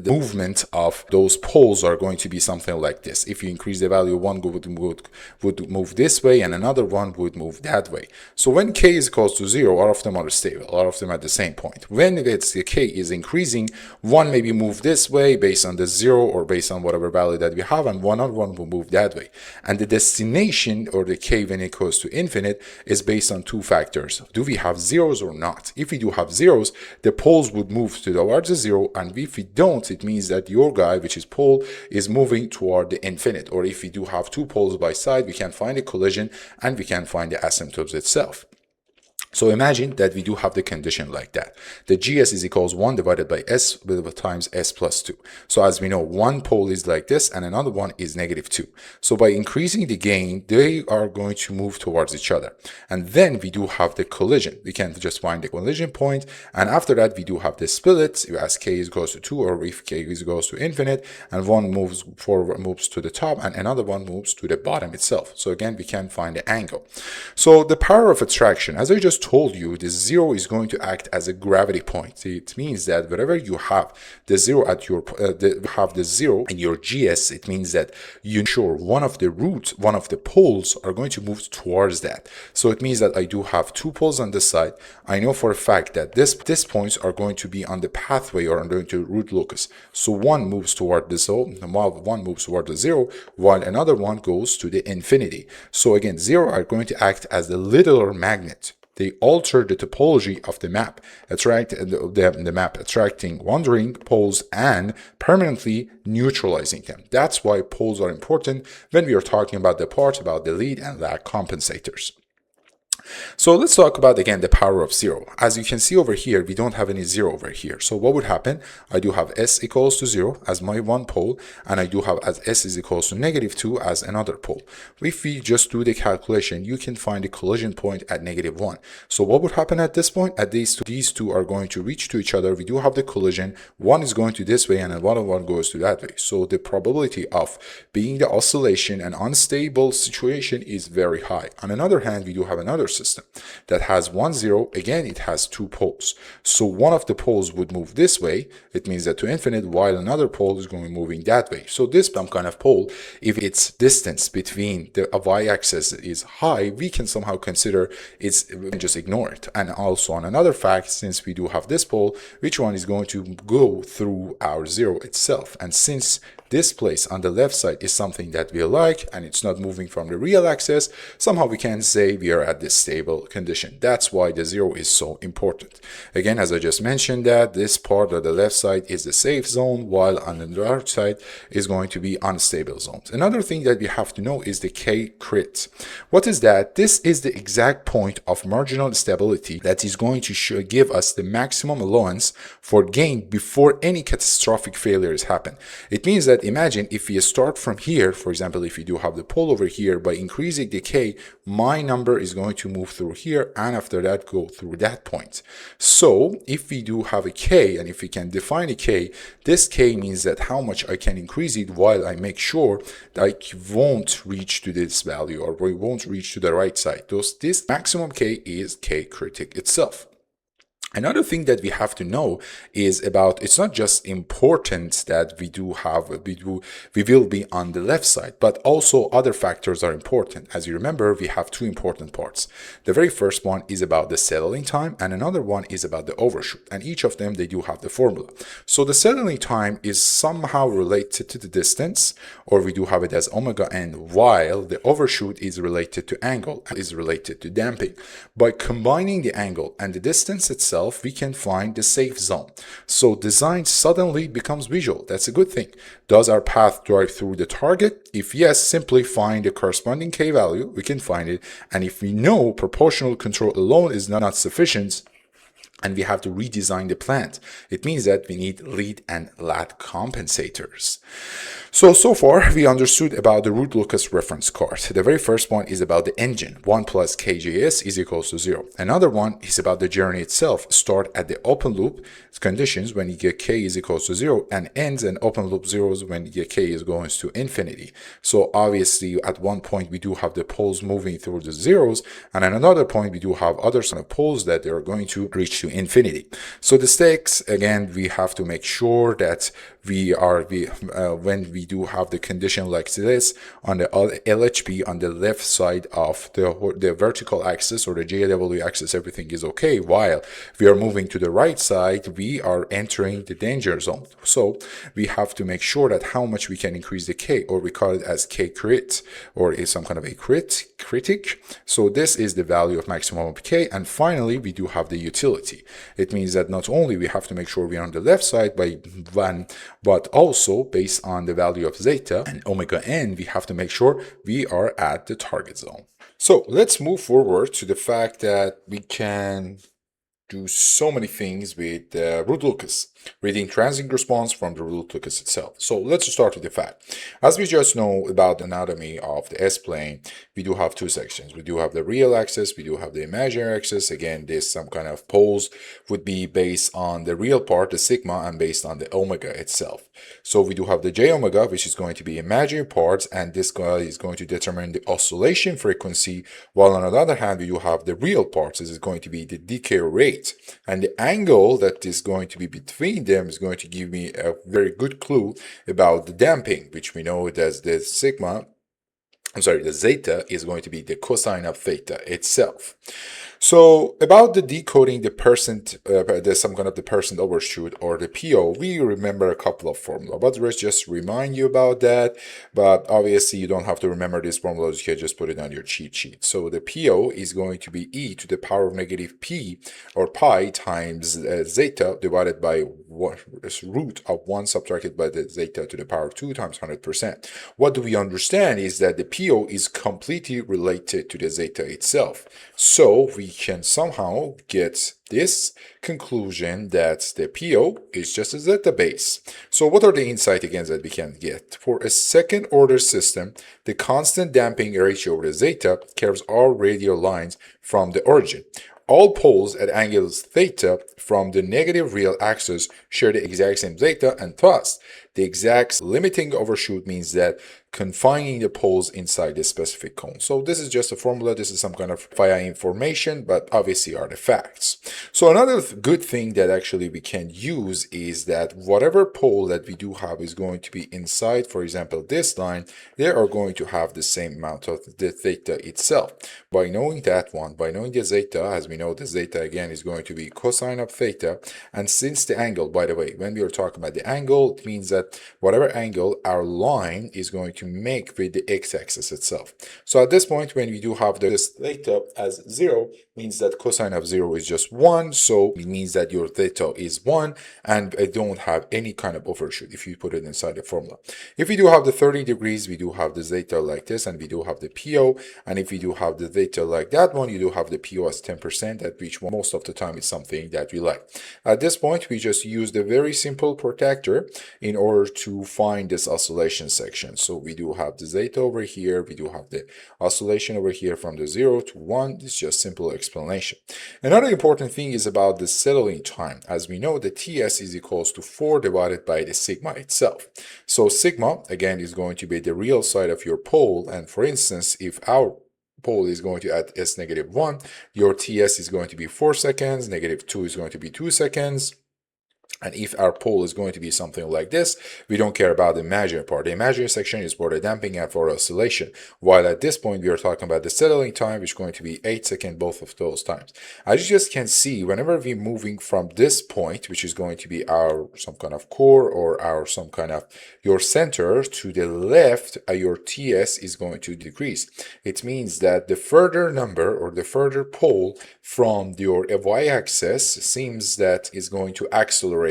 movement of those poles are going to be something like this. If you increase the value, one would move this way, and another one would move that way. So when k is equals to 0, all of them are stable, all of them at the same point. When the k is increasing, one maybe move this way based on the 0 or based on whatever value that we have, and one will move that way. And the destination, or the k when it goes to infinite, is based on two factors. Do we have zeros or not? If we do have zeros, the poles would move towards the 0, and if we don't, it means that your guy, which is pole, is moving toward the infinite. Or if we do have two poles by side, we can find a collision, and we can find the asymptotes itself. So imagine that we do have the condition like that. The gs is equals 1 divided by s times s plus 2. So as we know, one pole is like this and another one is -2. So by increasing the gain, they are going to move towards each other. And then we do have the collision. We can just find the collision point. And after that, we do have the split as k is equals to 2, or if k is equals to infinite, and one moves forward, moves to the top, and another one moves to the bottom itself. So again, we can find the angle. So the power of attraction, as I just told you, the 0 is going to act as a gravity point. It means that wherever you have the 0 at your have the 0 in your gs, it means that you ensure one of the roots, one of the poles are going to move towards that. So it means that I do have two poles on this side. I know for a fact that these points are going to be on the pathway or under the root locus. So one moves toward the 0, one moves toward the 0, while another one goes to the infinity. So again, 0 are going to act as the littler magnet. They alter the topology of the map, the map attracting wandering poles and permanently neutralizing them. That's why poles are important when we are talking about the part about the lead and lag compensators. So let's talk about again the power of zero. As you can see over here, we don't have any zero over here. So what would happen? I do have s equals to 0 as my one pole, and I do have as s is equals to -2 as another pole. If we just do the calculation, you can find the collision point at -1. So what would happen at this point? At these two are going to reach to each other. We do have the collision. One is going to this way, and then one goes to that way. So the probability of being the oscillation and unstable situation is very high. On another hand, we do have another system that has 1 0. Again, it has two poles. So one of the poles would move this way. It means that to infinite, while another pole is going to be moving that way. So this some kind of pole, if its distance between the y-axis is high, we can somehow consider it's, we can just ignore it. And also on another fact, since we do have this pole, which one is going to go through our zero itself? And since this place on the left side is something that we like and it's not moving from the real axis, somehow we can say we are at this stable condition. That's why the zero is so important. Again, as I just mentioned, that this part of the left side is the safe zone, while on the right side is going to be unstable zones. Another thing that we have to know is the K crit. What is that? This is the exact point of marginal stability that is going to give us the maximum allowance for gain before any catastrophic failures happen. It means that imagine if we start from here, for example, if you do have the pole over here, by increasing the K, my number is going to move through here and after that go through that point. So if we do have a K and if we can define a K, this K means that how much I can increase it while I make sure that I won't reach to this value or we won't reach to the right side. This maximum K is K critic itself. Another thing that we have to know is about, it's not just important that we will be on the left side, but also other factors are important. As you remember, we have two important parts. The very first one is about the settling time and another one is about the overshoot. And each of them, they do have the formula. So the settling time is somehow related to the distance, or we do have it as omega n, while the overshoot is related to angle, is related to damping. By combining the angle and the distance itself, we can find the safe zone. So design suddenly becomes visual. That's a good thing. Does our path drive through the target? If yes, simply find the corresponding K value. We can find it. And if we know proportional control alone is not sufficient, and we have to redesign the plant, it means that we need lead and lat compensators. So far we understood about the root Locus reference card. The very first one is about the engine. 1 plus kjs is equals to 0. Another one is about the journey itself. Start at the open loop conditions when you get k is equals to 0 and ends in open loop zeros when you get k is going to infinity. So obviously at one point we do have the poles moving through the zeros, and at another point we do have other sort of poles that they are going to reach to infinity. So the stakes, again, we have to make sure that when we do have the condition like this on the LHP on the left side of the vertical axis or the JW axis, everything is okay, while we are moving to the right side, we are entering the danger zone. So we have to make sure that how much we can increase the K, or we call it as K crit, or is some kind of a critic. So this is the value of maximum of K. And finally, we do have the utility. It means that not only we have to make sure we are on the left side by 1, but also based on the value of zeta and omega n, we have to make sure we are at the target zone. So let's move forward to the fact that we can do so many things with the root Locus, reading transient response from the root Locus itself. So let's start with the fact. As we just know about the anatomy of the S-plane, we do have two sections. We do have the real axis, we do have the imaginary axis. Again, this some kind of poles would be based on the real part, the sigma, and based on the omega itself. So we do have the j omega, which is going to be imaginary parts, and this guy is going to determine the oscillation frequency, while on the other hand, we do have the real parts. This is going to be the decay rate. And the angle that is going to be between them is going to give me a very good clue about the damping, which we know as the the zeta is going to be the cosine of theta itself. So about the decoding the percent, some kind of the percent overshoot or the PO, we remember a couple of formula, but let's just remind you about that. But obviously you don't have to remember these formulas, you can just put it on your cheat sheet. So the PO is going to be e to the power of negative p or pi times zeta divided by root of 1 subtracted by the zeta to the power of 2 times 100%. What do we understand is that the PO is completely related to the zeta itself. So we can somehow get this conclusion that the PO is just a zeta base. So what are the insight again that we can get? For a second order system, the constant damping ratio over the zeta curves all radial lines from the origin. All poles at angles theta from the negative real axis share the exact same zeta, and thus the exact limiting overshoot means that confining the poles inside the specific cone. So this is just a formula, this is some kind of via information, but obviously are the facts. So another good thing that actually we can use is that whatever pole that we do have is going to be inside, for example, this line, they are going to have the same amount of the theta itself. By knowing that one, by knowing the zeta, as we know the zeta again is going to be cosine of theta, and since the angle, by the way, when we are talking about the angle, it means that whatever angle our line is going to make with the x-axis itself. So at this point, when we do have this theta as 0, means that cosine of 0 is just 1, so it means that your theta is 1, and I don't have any kind of overshoot if you put it inside the formula. If we do have the 30 degrees, we do have the zeta like this, and we do have the PO, and if we do have the theta like that one, you do have the PO as 10%, at which most of the time is something that we like. At this point, we just use the very simple protector in order to find this oscillation section. So we do have the zeta over here, we do have the oscillation over here from the 0 to 1. It's just simple explanation. Another important thing is about the settling time. As we know, the Ts is equals to 4 divided by the sigma itself. So sigma, again, is going to be the real side of your pole, and for instance, if our pole is going to add s negative 1, your Ts is going to be 4 seconds, negative 2 is going to be 2 seconds. And if our pole is going to be something like this, we don't care about the imaginary part. The imaginary section is for the damping and for oscillation. While at this point, we are talking about the settling time, which is going to be 8 seconds, both of those times. As you just can see, whenever we're moving from this point, which is going to be our some kind of core or our some kind of your center to the left, your Ts is going to decrease. It means that the further number or the further pole from your y-axis seems that is going to accelerate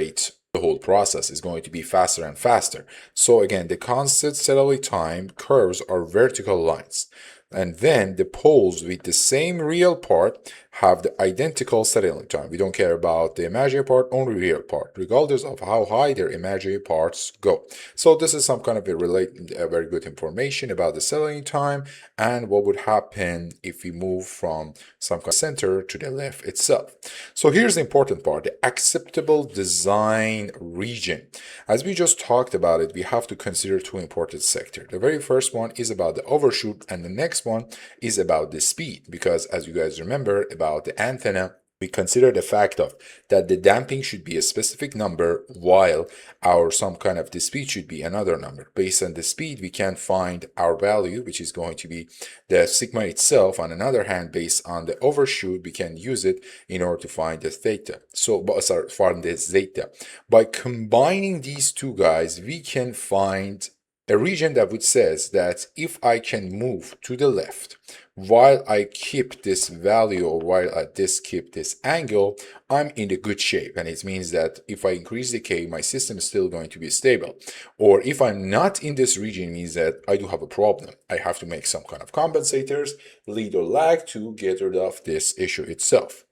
the whole process, is going to be faster and faster. So again, the constant settling time curves are vertical lines. And then the poles with the same real part have the identical settling time. We don't care about the imaginary part, only real part, regardless of how high their imaginary parts go. So this is some kind of a very good information about the settling time and what would happen if we move from some kind of center to the left itself. So here's the important part, the acceptable design region. As we just talked about it, we have to consider two important sectors. The very first one is about the overshoot, and the next one is about the speed, because as you guys remember about the antenna, we consider the fact of that the damping should be a specific number while our some kind of the speed should be another number. Based on the speed, we can find our value, which is going to be the sigma itself. On another hand, based on the overshoot, we can use it in order to find the theta. So, sorry, find the zeta. By combining these two guys, we can find a region that would says that if I can move to the left while I keep this value or while I keep this angle, I'm in a good shape. And it means that if I increase the K, my system is still going to be stable. Or if I'm not in this region, it means that I do have a problem. I have to make some kind of compensators, lead or lag, to get rid of this issue itself.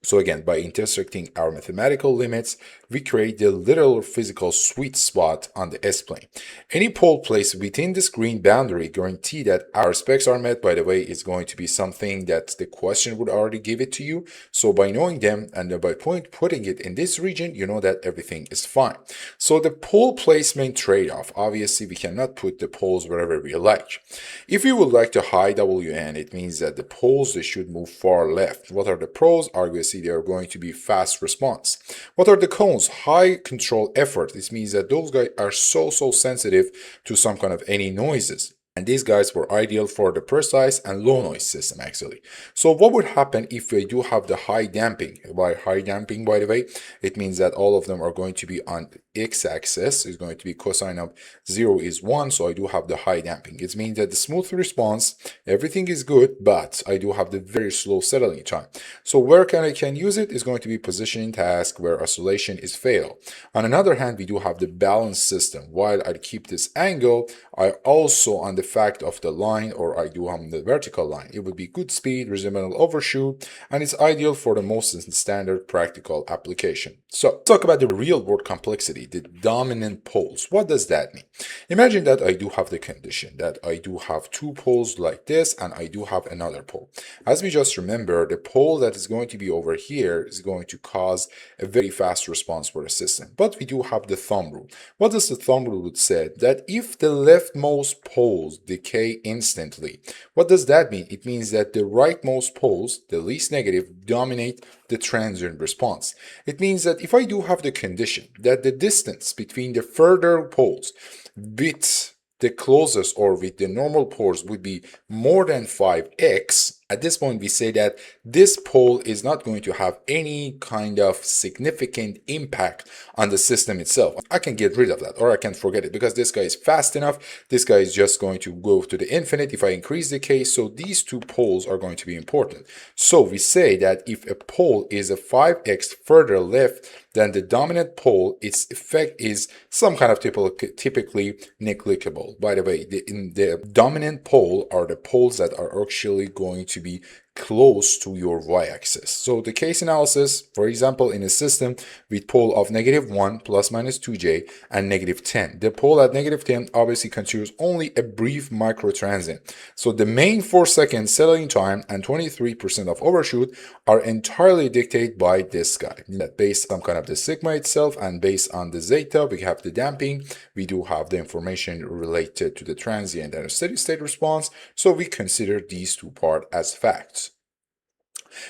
So again, by intersecting our mathematical limits, we create the literal physical sweet spot on the S-plane. Any pole placed within this green boundary guarantee that our specs are met. By the way, it's going to be something that the question would already give it to you. So by knowing them and by putting it in this region, you know that everything is fine. So the pole placement trade-off, obviously we cannot put the poles wherever we like. If we would like to high WN, it means that the poles, they should move far left. What are the pros? Obviously, they are going to be fast response. What are the cons? High control effort. This means that those guys are so sensitive to some kind of any noises. And these guys were ideal for the precise and low noise system actually. So what would happen if we do have the high damping? By high damping, by the way, it means that all of them are going to be on x-axis. Is going to be cosine of 0 is 1, so I do have the high damping. It means that the smooth response, everything is good, but I do have the very slow settling time. So where I can use it is going to be positioning task where oscillation is fatal. On another hand, we do have the balance system. While I keep this angle, I also on the fact of the line, or I do on the vertical line, it would be good speed, reasonable overshoot, and it's ideal for the most standard practical application. So let's talk about the real world complexity, the dominant poles. What does that mean? Imagine that I do have the condition that I do have two poles like this, and I do have another pole. As we just remember, the pole that is going to be over here is going to cause a very fast response for the system. But we do have the thumb rule. What does the thumb rule say? That if the leftmost poles decay instantly, what does that mean? It means that the rightmost poles, the least negative, dominate the transient response. It means that if I do have the condition that the distance between the further poles with the closest or with the normal poles would be more than 5x, at this point we say that this pole is not going to have any kind of significant impact on the system itself. I can get rid of that, or I can forget it, because this guy is fast enough. This guy is just going to go to the infinite if I increase the case. So these two poles are going to be important. So we say that if a pole is a 5x further left than the dominant pole, its effect is some kind of typically negligible. By the way, the dominant pole are the poles that are actually going to be close to your y-axis. So the case analysis, for example, in a system with pole of -1 plus minus 2j and -10. The pole at -10 obviously considers only a brief microtransient. So the main 4-second settling time and 23% of overshoot are entirely dictated by this guy. Based on kind of the sigma itself and based on the zeta, we have the damping. We do have the information related to the transient and a steady state response. So we consider these two parts as facts.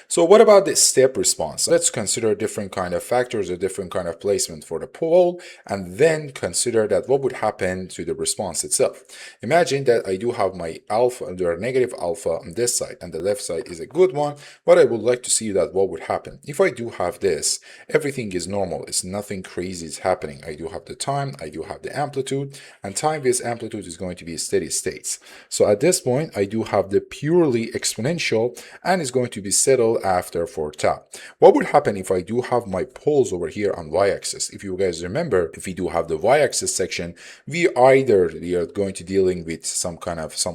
So what about the step response? Let's consider different kind of factors or different kind of placement for the pole, and then consider that what would happen to the response itself. Imagine that I do have my alpha, there are negative alpha on this side, and the left side is a good one, but I would like to see that what would happen. If I do have this, everything is normal, it's nothing crazy is happening. I do have the time, I do have the amplitude, and time-based amplitude is going to be steady states. So at this point, I do have the purely exponential, and it's going to be settled after for tau. What would happen if I do have my poles over here on y-axis? If you guys remember, if we do have the y-axis section, we are going to dealing with some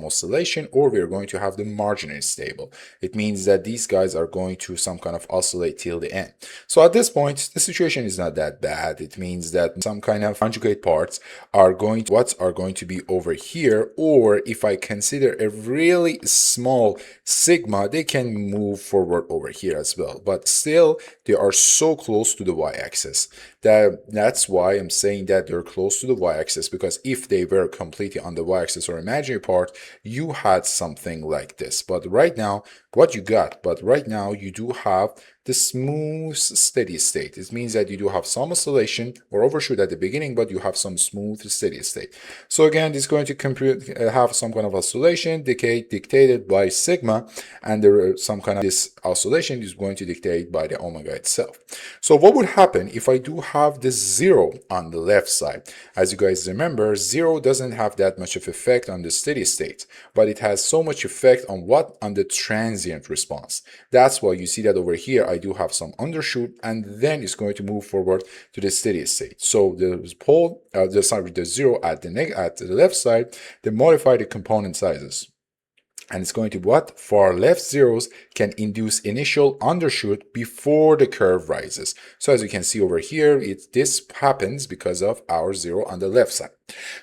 oscillation, or we are going to have the marginally stable. It means that these guys are going to some kind of oscillate till the end. So at this point, the situation is not that bad. It means that some kind of conjugate parts are going to be over here, or if I consider a really small sigma, they can move forward over here as well, but still they are so close to the y-axis. That's why I'm saying that they're close to the y-axis, because if they were completely on the y-axis or imaginary part, you had something like this. But right now you do have the smooth steady state. It means that you do have some oscillation or overshoot at the beginning, but you have some smooth steady state. So again, this is going to have some kind of oscillation dictated by sigma, and there are some kind of this oscillation is going to dictate by the omega itself. So what would happen if I do have this 0 on the left side? As you guys remember, 0 doesn't have that much of effect on the steady state, but it has so much effect on what? On the transient response. That's why you see that over here I do have some undershoot, and then it's going to move forward to the steady state. So the pole, the 0 at the left side, they modify the component sizes. And it's going to what? Far left zeros can induce initial undershoot before the curve rises. So as you can see over here, this happens because of our 0 on the left side.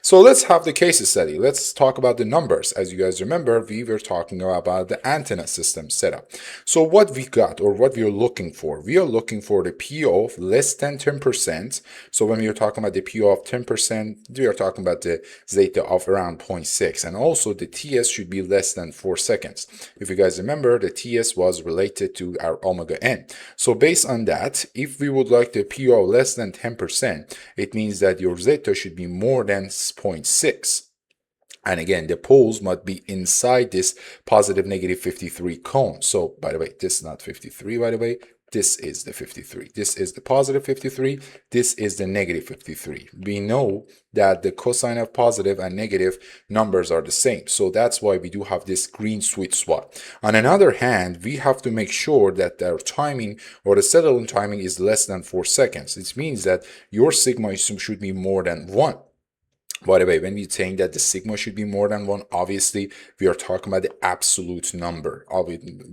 So let's have the case study. Let's talk about the numbers. As you guys remember, we were talking about the antenna system setup. So what we got, or what we are looking for, we are looking for the PO of less than 10%. So when we are talking about the PO of 10%, we are talking about the zeta of around 0.6. And also the TS should be less than 4 seconds. If you guys remember, the TS was related to our omega n. So based on that, if we would like the PO less than 10%, it means that your zeta should be more than 0.6. And again, the poles must be inside this positive negative 53 cone. So by the way, this is not 53, by the way. This is the 53. This is the positive 53. This is the negative 53. We know that the cosine of positive and negative numbers are the same. So that's why we do have this green sweet spot. On another hand, we have to make sure that our timing or the settling timing is less than 4 seconds. This means that your sigma should be more than 1. By the way, when we're saying that the sigma should be more than 1, obviously we are talking about the absolute number.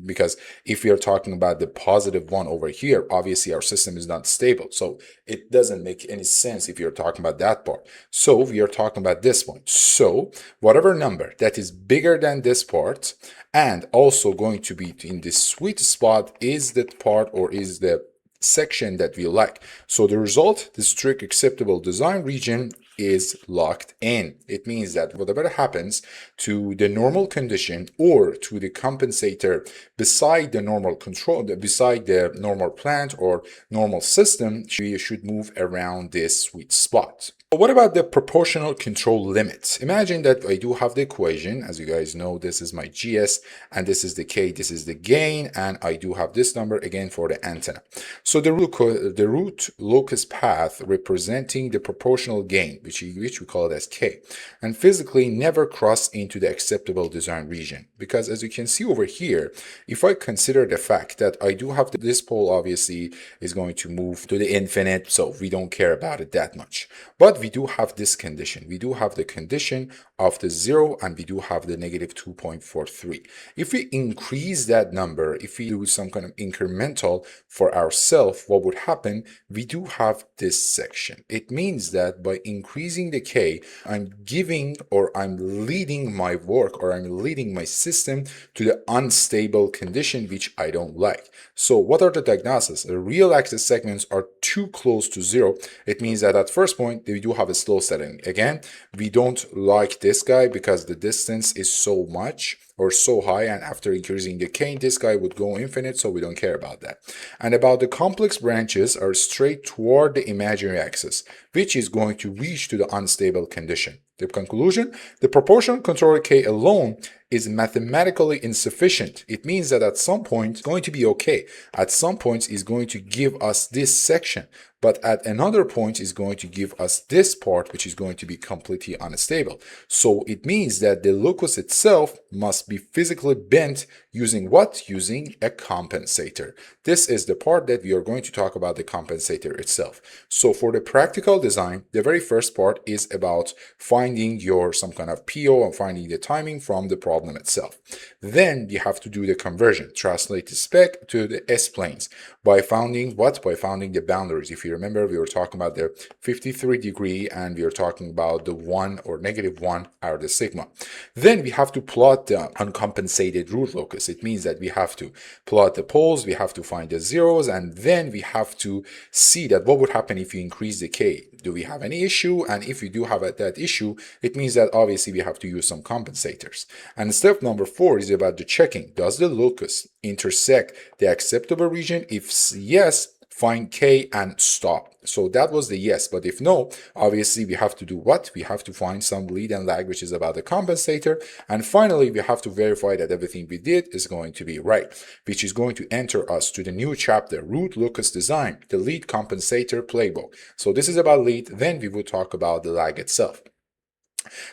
Because if we are talking about the positive 1 over here, obviously our system is not stable. So it doesn't make any sense if you're talking about that part. So we are talking about this point. So whatever number that is bigger than this part and also going to be in this sweet spot is the part or is the section that we like. So the result, the strict acceptable design region is locked in. It means that whatever happens to the normal condition or to the compensator beside the normal control, beside the normal plant or normal system, we should move around this sweet spot. But what about the proportional control limit? Imagine that I do have the equation. As you guys know, this is my GS and this is the K, this is the gain, and I do have this number again for the antenna. So the root locus path representing the proportional gain, which we call it as K, and physically never cross into the acceptable design region. Because as you can see over here, if I consider the fact that I do have this pole obviously is going to move to the infinite, so we don't care about it that much. But we do have this condition. We do have the condition of the 0 and we do have the negative 2.43. If we increase that number, if we do some kind of incremental for ourselves, what would happen? We do have this section. It means that by increasing the K, I'm giving or I'm leading my work or I'm leading my system to the unstable condition, which I don't like. So what are the diagnoses? The real axis segments are too close to 0. It means that at first point, we do have a slow setting. Again, we don't like this guy because the distance is so much or so high, and after increasing the K, this guy would go infinite, so we don't care about that. And about the complex branches are straight toward the imaginary axis, which is going to reach to the unstable condition. The conclusion, the proportional controller K alone is mathematically insufficient. It means that at some point it's going to be okay. At some points it's going to give us this section, but at another point is going to give us this part, which is going to be completely unstable. So it means that the locus itself must be physically bent using what? Using a compensator. This is the part that we are going to talk about, the compensator itself. So for the practical design, the very first part is about finding your some kind of PO and finding the timing from the problem itself. Then you have to do the conversion, translate the spec to the S-planes by finding what? By finding the boundaries. If you remember, we were talking about the 53 degree and we are talking about the 1 or negative 1 are the sigma. Then we have to plot the uncompensated root locus. It means that we have to plot the poles, we have to find the zeros, and then we have to see that what would happen if you increase the K. Do we have any issue? And if we do have that issue, it means that obviously we have to use some compensators. And step number 4 is about the checking. Does the locus intersect the acceptable region? If yes, find K and stop. So that was the yes, but if no, obviously we have to do what? We have to find some lead and lag, which is about the compensator. And finally, we have to verify that everything we did is going to be right, which is going to enter us to the new chapter, Root Locus Design, the lead compensator playbook. So this is about lead, then we will talk about the lag itself.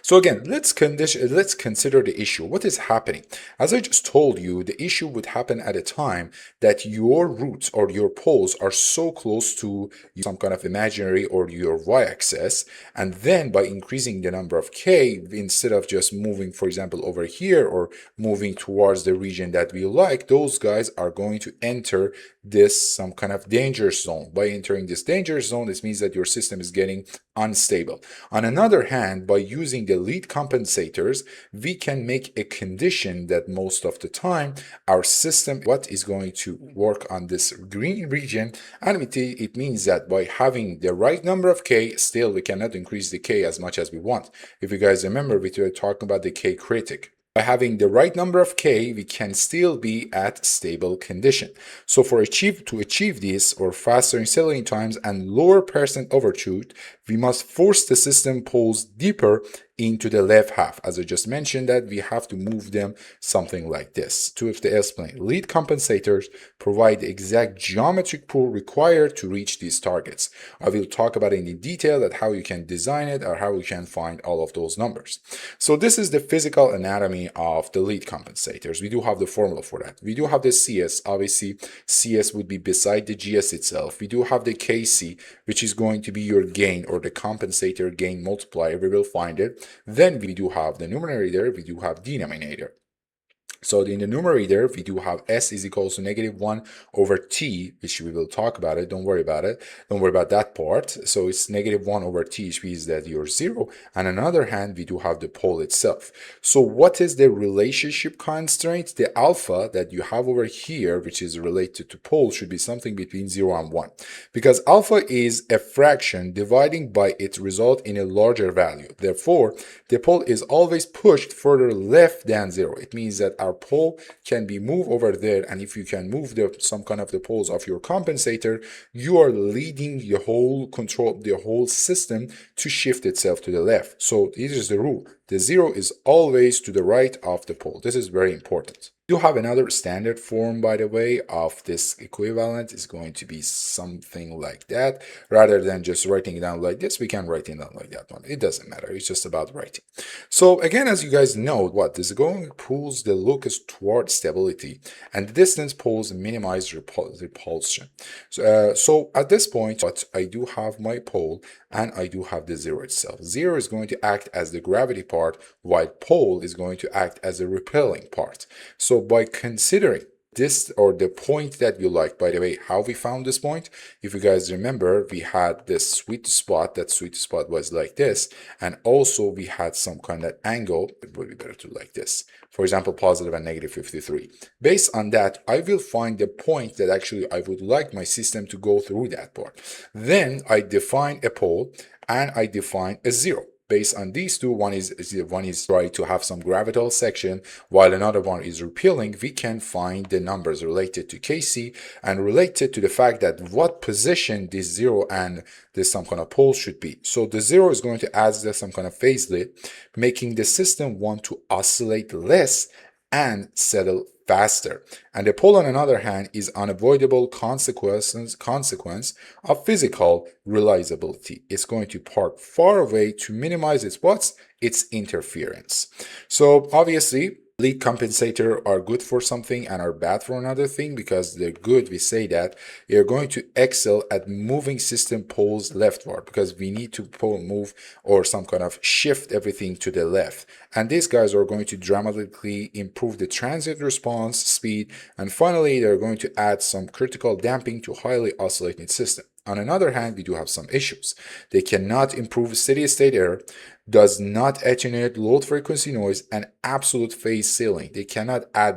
So again, let's consider the issue. What is happening? As I just told you, the issue would happen at a time that your roots or your poles are so close to some kind of imaginary or your y-axis, and then by increasing the number of K, instead of just moving, for example, over here or moving towards the region that we like, those guys are going to enter this some kind of danger zone. By entering this danger zone, this means that your system is getting unstable. On another hand, by using the lead compensators, we can make a condition that most of the time our system what is going to work on this green region, and it means that by having the right number of K, still we cannot increase the K as much as we want. If you guys remember, we were talking about the K critic. By having the right number of K, we can still be at stable condition. So to achieve this, or faster settling times and lower percent overshoot, we must force the system poles deeper into the left half. As I just mentioned, that we have to move them something like this. To explain, lead compensators provide the exact geometric pull required to reach these targets. I will talk about it in detail that how you can design it or how you can find all of those numbers. So this is the physical anatomy of the lead compensators. We do have the formula for that. We do have the CS. Obviously, CS would be beside the GS itself. We do have the KC, which is going to be your gain or the compensator gain multiplier. We will find it. Then we do have the numerator. We do have denominator. So in the numerator, we do have S is equals to -1 over T, which we will talk about it. Don't worry about it. Don't worry about that part. So it's -1 over T, which means that you're 0. And on the other hand, we do have the pole itself. So what is the relationship constraint? The alpha that you have over here, which is related to pole, should be something between 0 and 1. Because alpha is a fraction dividing by its result in a larger value. Therefore, the pole is always pushed further left than 0. It means that our pole can be moved over there, and if you can move some kind of the poles of your compensator, you are leading the whole system to shift itself to the left. So this is the rule. The 0 is always to the right of the pole. This is very important. You have another standard form, by the way, of this equivalent. Is going to be something like that. Rather than just writing it down like this, we can write it down like that one. It doesn't matter. It's just about writing. So again, as you guys know, what this going pulls the locus toward stability, and the distance pulls minimize repulsion. So at this point, what I do have my pole, and I do have the 0 itself. 0 is going to act as the gravity part, while pole is going to act as a repelling part. So by considering this, or the point that you like, by the way, how we found this point, if you guys remember, we had this sweet spot. That sweet spot was like this, and also we had some kind of angle. It would be better to like this, for example, positive and -53. Based on that, I will find the point that actually I would like my system to go through that part. Then I define a pole and I define a 0. Based on these two, one is trying to have some gravitational section, while another one is repelling. We can find the numbers related to Kc and related to the fact that what position this 0 and this some kind of pole should be. So the 0 is going to add some kind of phase lead, making the system want to oscillate less and settle faster. And the pole, on the other hand, is unavoidable consequence of physical realizability. It's going to park far away to minimize its interference. So obviously, lead compensator are good for something and are bad for another thing. Because they're good, we say that they're going to excel at moving system poles leftward, because we need to move or some kind of shift everything to the left. And these guys are going to dramatically improve the transient response speed, and finally they're going to add some critical damping to highly oscillating system. On another hand, we do have some issues. They cannot improve steady state error, does not attenuate low frequency noise, and absolute phase ceiling. They cannot add,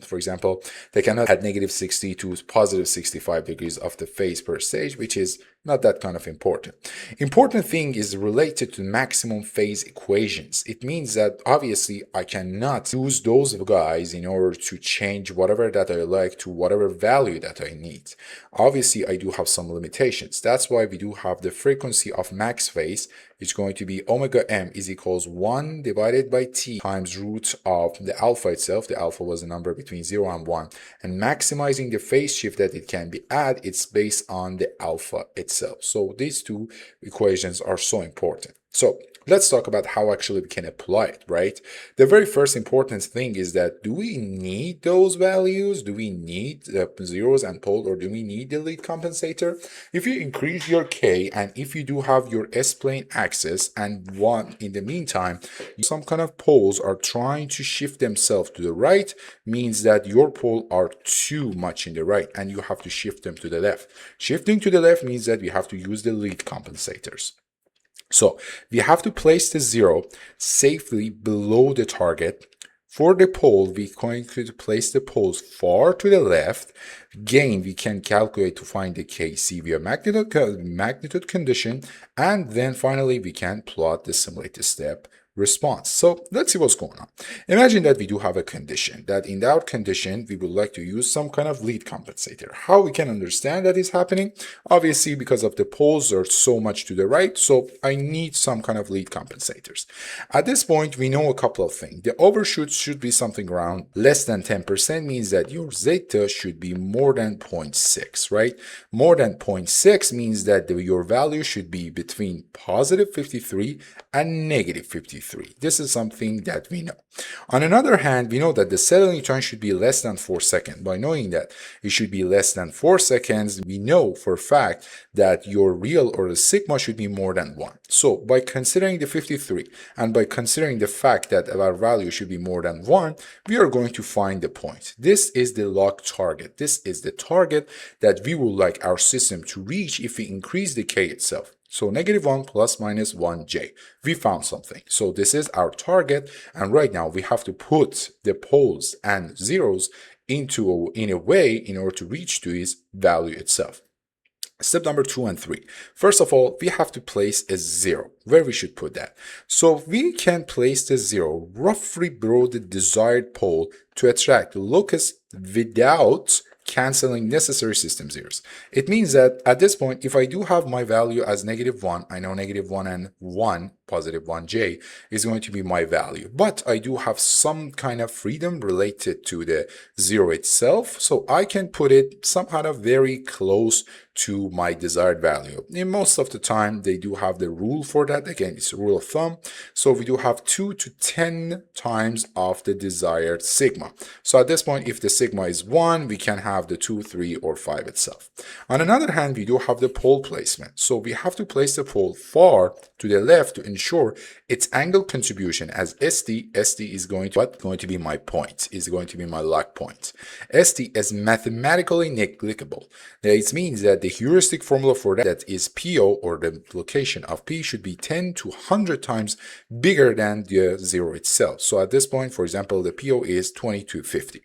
for example, they cannot add -60 to +65 degrees of the phase per stage, which is not that kind of important. Important thing is related to maximum phase equations. It means that obviously I cannot use those guys in order to change whatever that I like to whatever value that I need. Obviously, I do have some limitations. That's why we do have the frequency of max phase, which is going to be omega m is equals 1 divided by t times root of the alpha itself. The alpha was a number between 0 and 1. And maximizing the phase shift that it can be added, it's based on the alpha itself. So these two equations are so important. So let's talk about how actually we can apply it, right? The very first important thing is that, do we need those values? Do we need the zeros and pole, or do we need the lead compensator? If you increase your K, and if you do have your S-plane axis, and one in the meantime, some kind of poles are trying to shift themselves to the right, means that your pole are too much in the right, and you have to shift them to the left. Shifting to the left means that we have to use the lead compensators. So we have to place the 0 safely below the target. For the pole, we're going to place the poles far to the left. Gain, we can calculate to find the Kc via magnitude condition. And then finally, we can plot the simulated step response. So let's see what's going on. Imagine that we do have a condition, that in that condition, we would like to use some kind of lead compensator. How we can understand that is happening? Obviously, because of the poles are so much to the right, so I need some kind of lead compensators. At this point, we know a couple of things. The overshoot should be something around less than 10%, means that your zeta should be more than 0.6, right? More than 0.6 means that your value should be between positive 53 and negative 53. This is something that we know. On another hand, we know that the settling time should be less than 4 seconds. By knowing that it should be less than 4 seconds, we know for a fact that your real or the sigma should be more than 1. So by considering the 53 and by considering the fact that our value should be more than 1, we are going to find the point. This is the log target. This is the target that we would like our system to reach if we increase the k itself. So -1 plus minus 1j. We found something. So this is our target. And right now we have to put the poles and zeros in a way in order to reach to its value itself. Step number 2 and 3. First of all, we have to place a 0. Where we should put that? So we can place the 0 roughly below the desired pole to attract the locus without canceling necessary system zeros. It means that at this point, if I do have my value as -1, I know -1 and 1, positive 1j, is going to be my value. But I do have some kind of freedom related to the 0 itself, so I can put it somehow very close to my desired value. In most of the time, they do have the rule for that. Again, it's a rule of thumb. So we do have 2 to 10 times of the desired sigma. So at this point, if the sigma is 1, we can have the 2, 3, or 5 itself. On another hand, we do have the pole placement. So we have to place the pole far to the left to ensure its angle contribution as SD. SD is going to be my point, is going to be my lock point. SD is mathematically negligible. It means that the heuristic formula for that is PO, or the location of P, should be 10 to 100 times bigger than the 0 itself. So at this point, for example, the PO is 2250.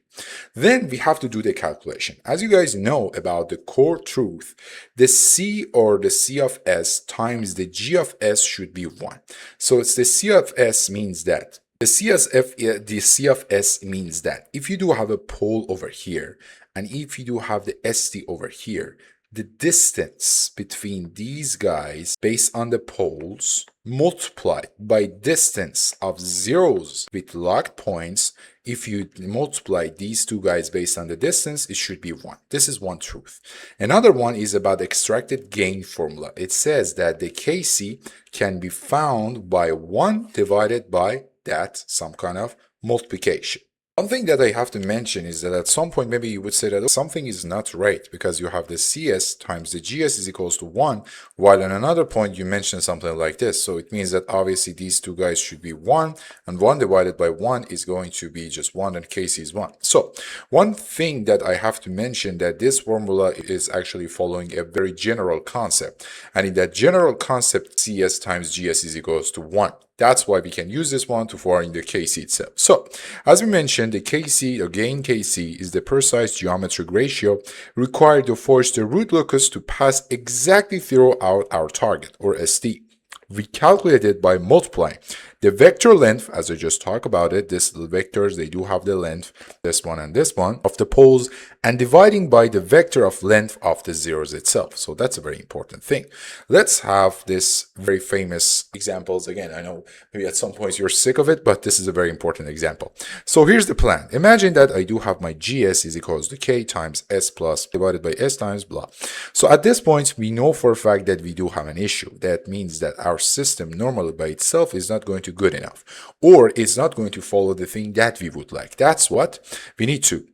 Then we have to do the calculation. As you guys know about the core truth, the C, or the C of S, times the G of S should be 1. So it's the C of S means that the C of S means that if you do have a pole over here, and if you do have the SD over here, the distance between these guys based on the poles multiplied by distance of zeros with locked points, if you multiply these two guys based on the distance, it should be 1. This is one truth. Another one is about extracted gain formula. It says that the Kc can be found by 1 divided by that some kind of multiplication. One thing that I have to mention is that at some point maybe you would say that something is not right because you have the CS times the GS is equals to 1, while at another point you mention something like this. So it means that obviously these two guys should be 1, and 1 divided by 1 is going to be just 1, and Kc is 1. So one thing that I have to mention, that this formula is actually following a very general concept, and in that general concept CS times GS is equals to 1. That's why we can use this one to find the Kc itself. So, as we mentioned, the Kc, or gain Kc, is the precise geometric ratio required to force the root locus to pass exactly through our target, or SD. We calculate it by multiplying the vector length, as I just talked about it, these vectors, they do have the length, this one and this one, of the poles, and dividing by the vector of length of the zeros itself. So that's a very important thing. Let's have this very famous examples. Again, I know maybe at some points you're sick of it, but this is a very important example. So here's the plan. Imagine that I do have my GS is equals to K times S plus divided by S times blah. So at this point, we know for a fact that we do have an issue. That means that our system normally by itself is not going to good enough, or it's not going to follow the thing that we would like. That's what we need to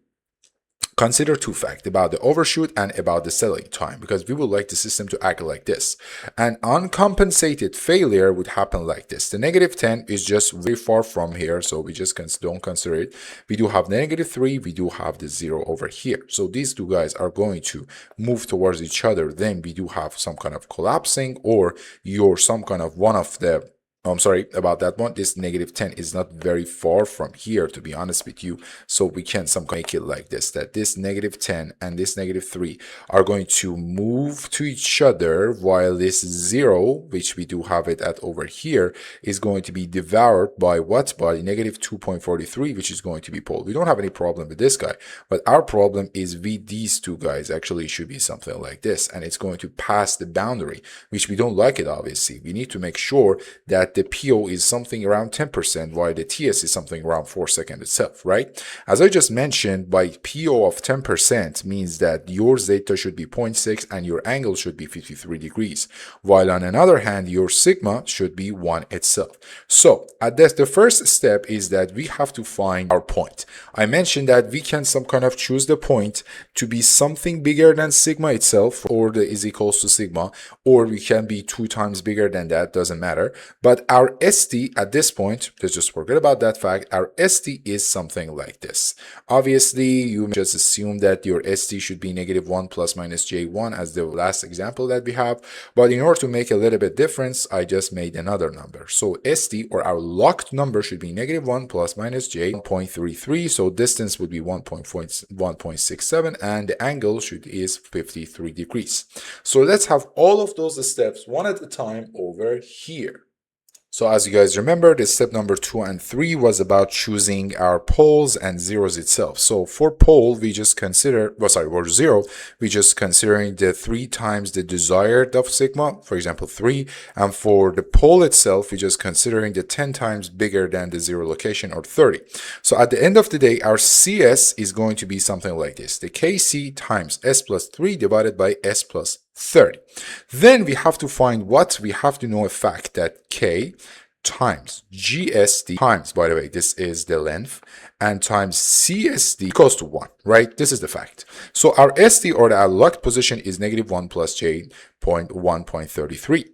consider. Two facts about the overshoot and about the settling time, because we would like the system to act like this. An uncompensated failure would happen like this. The -10 is just very far from here, so we just don't consider it. We do have -3, we do have the 0 over here. So these two guys are going to move towards each other. Then we do have some kind of collapsing, or some kind of one of the I'm sorry about that one. This negative 10 is not very far from here, to be honest with you. So we can make it like this, that this negative 10 and this negative 3 are going to move to each other, while this 0, which we do have it at over here, is going to be devoured by what? By negative 2.43, which is going to be pulled. We don't have any problem with this guy, but our problem is with these two guys. Actually, it should be something like this, and it's going to pass the boundary, which we don't like it, obviously. We need to make sure that the PO is something around 10%, while the TS is something around 4 seconds itself, right? As I just mentioned, by PO of 10% means that your zeta should be 0.6 and your angle should be 53 degrees, while on another hand, your sigma should be 1 itself. So at this, the first step is that we have to find our point. I mentioned that we can some kind of choose the point to be something bigger than sigma itself, or the is equals to sigma, or we can be 2 times bigger than that, doesn't matter. But our ST at this point, let's just forget about that fact, our ST is something like this. Obviously, you just assume that your ST should be negative 1 plus minus J1 as the last example that we have. But in order to make a little bit difference, I just made another number. So ST, or our locked number, should be negative 1 plus minus J 1.33. So distance would be 1.67 and the angle is 53 degrees. So let's have all of those steps one at a time over here. So as you guys remember, the step number 2 and 3 was about choosing our poles and zeros itself. So for pole, we just consider, or 0, we just considering the 3 times the desired of sigma, for example, 3. And for the pole itself, we just considering the 10 times bigger than the 0 location, or 30. So at the end of the day, our CS is going to be something like this. The KC times S plus 3 divided by S plus 30. Then we have to find what? We have to know a fact that K times GSD times, by the way, this is the length, and times CSD equals to 1, right? This is the fact. So our SD, or our locked position, is negative 1 plus J 1.33.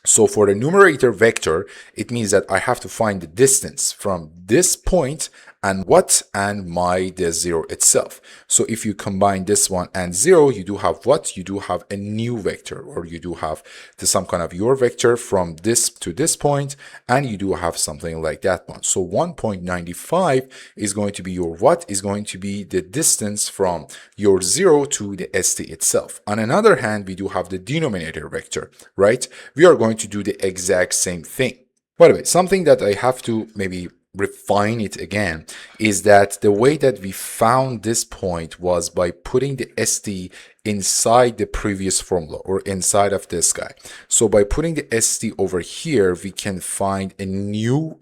So for the numerator vector, it means that I have to find the distance from this point and what? And the 0 itself. So if you combine this one and 0, you do have what? You do have a new vector, or you do have some kind of your vector from this to this point, and you do have something like that one. So 1.95 is going to be your what? Is going to be the distance from your 0 to the ST itself. On another hand, we do have the denominator vector, right? We are going to do the exact same thing. By the way, something that I have to maybe refine it again is that the way that we found this point was by putting the ST inside the previous formula, or inside of this guy. So by putting the ST over here, we can find a new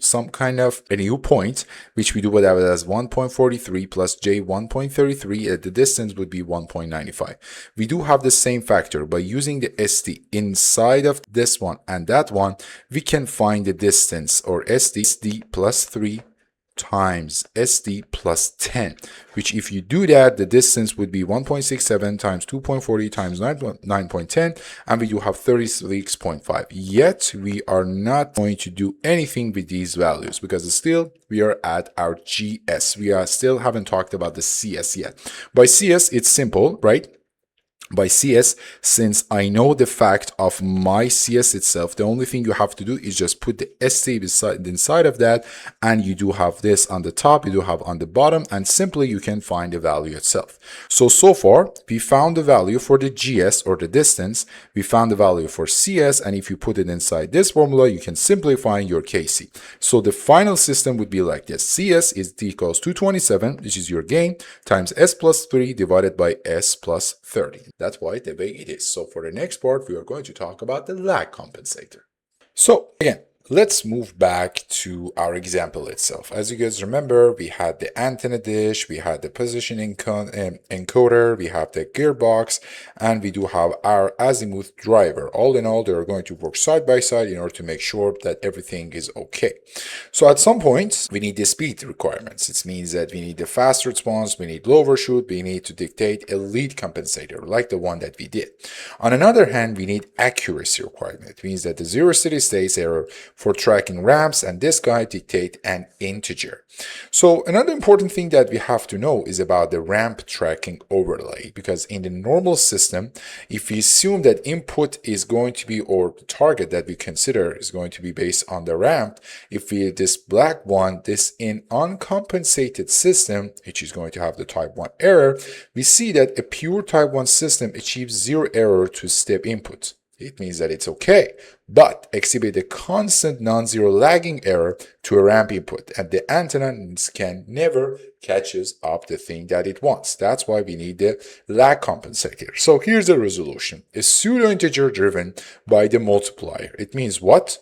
point, which we do whatever as 1.43 plus J 1.33. The distance would be 1.95. We do have the same factor. By using the ST inside of this one and that one, we can find the distance, or SD plus 3 times SD plus 10, which if you do that, the distance would be 1.67 times 2.40 times 9.10, and we do have 36.5. Yet we are not going to do anything with these values, because still we are at our GS. We still haven't talked about the CS yet. By CS, it's simple, right? By CS, since I know the fact of my CS itself, the only thing you have to do is just put the ST inside of that, and you do have this on the top, you do have on the bottom, and simply you can find the value itself. So far, we found the value for the GS, or the distance, we found the value for CS, and if you put it inside this formula, you can simply find your KC. So the final system would be like this. CS is equals 227, which is your gain, times S plus 3 divided by S plus 30. That's why the way it is. So for the next part, we are going to talk about the lag compensator. So again, let's move back to our example itself. As you guys remember, we had the antenna dish, we had the position encoder, we have the gearbox, and we do have our azimuth driver. All in all, they are going to work side by side in order to make sure that everything is okay. So at some point, we need the speed requirements. It means that we need the fast response, we need low overshoot, we need to dictate a lead compensator, like the one that we did. On another hand, we need accuracy requirement. It means that the zero steady states are for tracking ramps, and this guy dictate an integer. So another important thing that we have to know is about the ramp tracking overlay, because in the normal system, if we assume that input is going to be, or the target that we consider is going to be based on the ramp, if we this black one, this in uncompensated system, which is going to have the type 1 error, we see that a pure type 1 system achieves 0 error to step input. It means that it's okay, but exhibit a constant non-zero lagging error to a ramp input, and the antenna can never catches up the thing that it wants. That's why we need the lag compensator. So here's the resolution. A pseudo integer driven by the multiplier. It means what?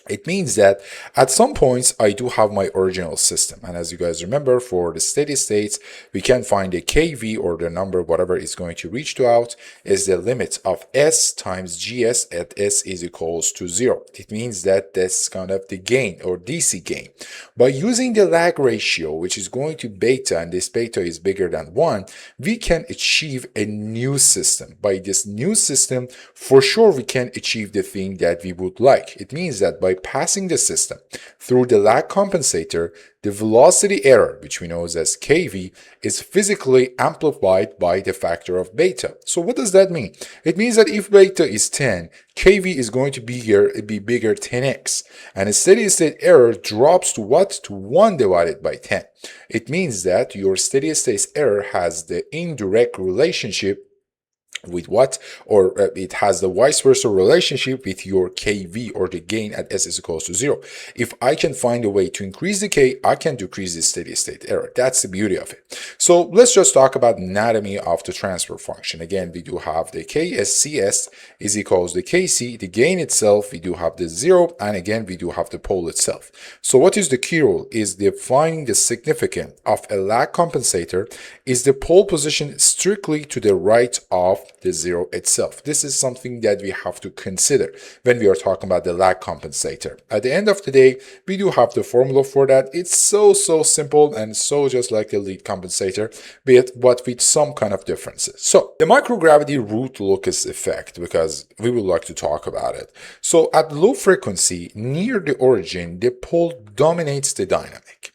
It means that at some points I do have my original system, and as you guys remember, for the steady states we can find a kV, or the number whatever it's going to reach to out is the limit of S times GS at S is equals to 0. It means that that's kind of the gain or DC gain. By using the lag ratio, which is going to beta, and this beta is bigger than 1, we can achieve a new system. By this new system, for sure we can achieve the thing that we would like. It means that by passing the system through the lag compensator, the velocity error, which we know as kV, is physically amplified by the factor of beta. So what does that mean? It means that if beta is 10, kV is going to be bigger 10x, and a steady state error drops to what? To 1 divided by 10. It means that your steady state error has the indirect relationship with what? Or it has the vice versa relationship with your kV, or the gain at S is equals to 0. If I can find a way to increase the K, I can decrease the steady state error. That's the beauty of it. So let's just talk about anatomy of the transfer function. Again, we do have the KSCS is equals to KC, the gain itself, we do have the 0, and again, we do have the pole itself. So what is the key rule? Is defining the significance of a lag compensator is the pole position strictly to the right of the 0 itself. This is something that we have to consider when we are talking about the lag compensator. At the end of the day, we do have the formula for that. It's so simple and so just like the lead compensator, but with some kind of differences. So the microgravity root locus effect, because we would like to talk about it. So at low frequency near the origin, the pole dominates the dynamic.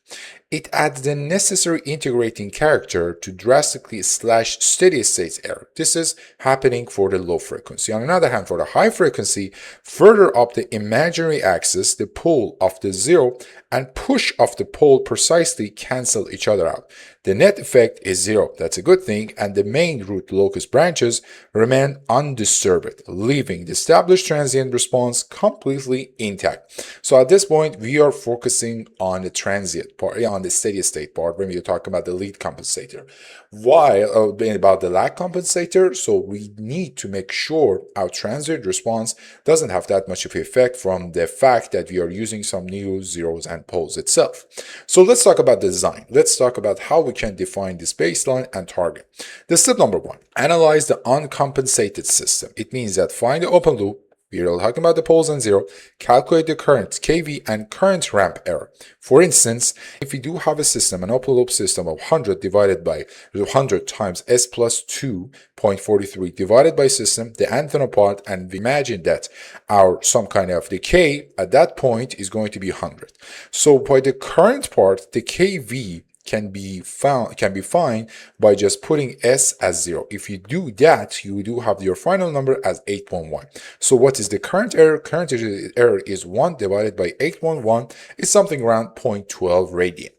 It adds the necessary integrating character to drastically slash steady state error. This is happening for the low frequency. On the other hand, for the high frequency, further up the imaginary axis, the pull of the 0 and push of the pole precisely cancel each other out. The net effect is 0. That's a good thing, and the main root locus branches remain undisturbed, leaving the established transient response completely intact. So at this point, we are focusing on the transient part, on the steady state part, when we talk about the lead compensator. Why about the lag compensator? So we need to make sure our transient response doesn't have that much of an effect from the fact that we are using some new zeros and poles itself. So let's talk about design. Let's talk about how we can define this baseline and target. The step number 1, analyze the uncompensated system. It means that find the open loop. We are talking about the poles and 0, calculate the current kV and current ramp error. For instance, if we do have a system, an open loop system of 100 divided by 100 times S plus 2.43 divided by system, the antenna part, and we imagine that our some kind of the K at that point is going to be 100. So by the current part, the kV can be found by just putting S as 0. If you do that, you do have your final number as 8.1. So what is the current error? Current error is 1 divided by 8.1 is something around 0.12 radian.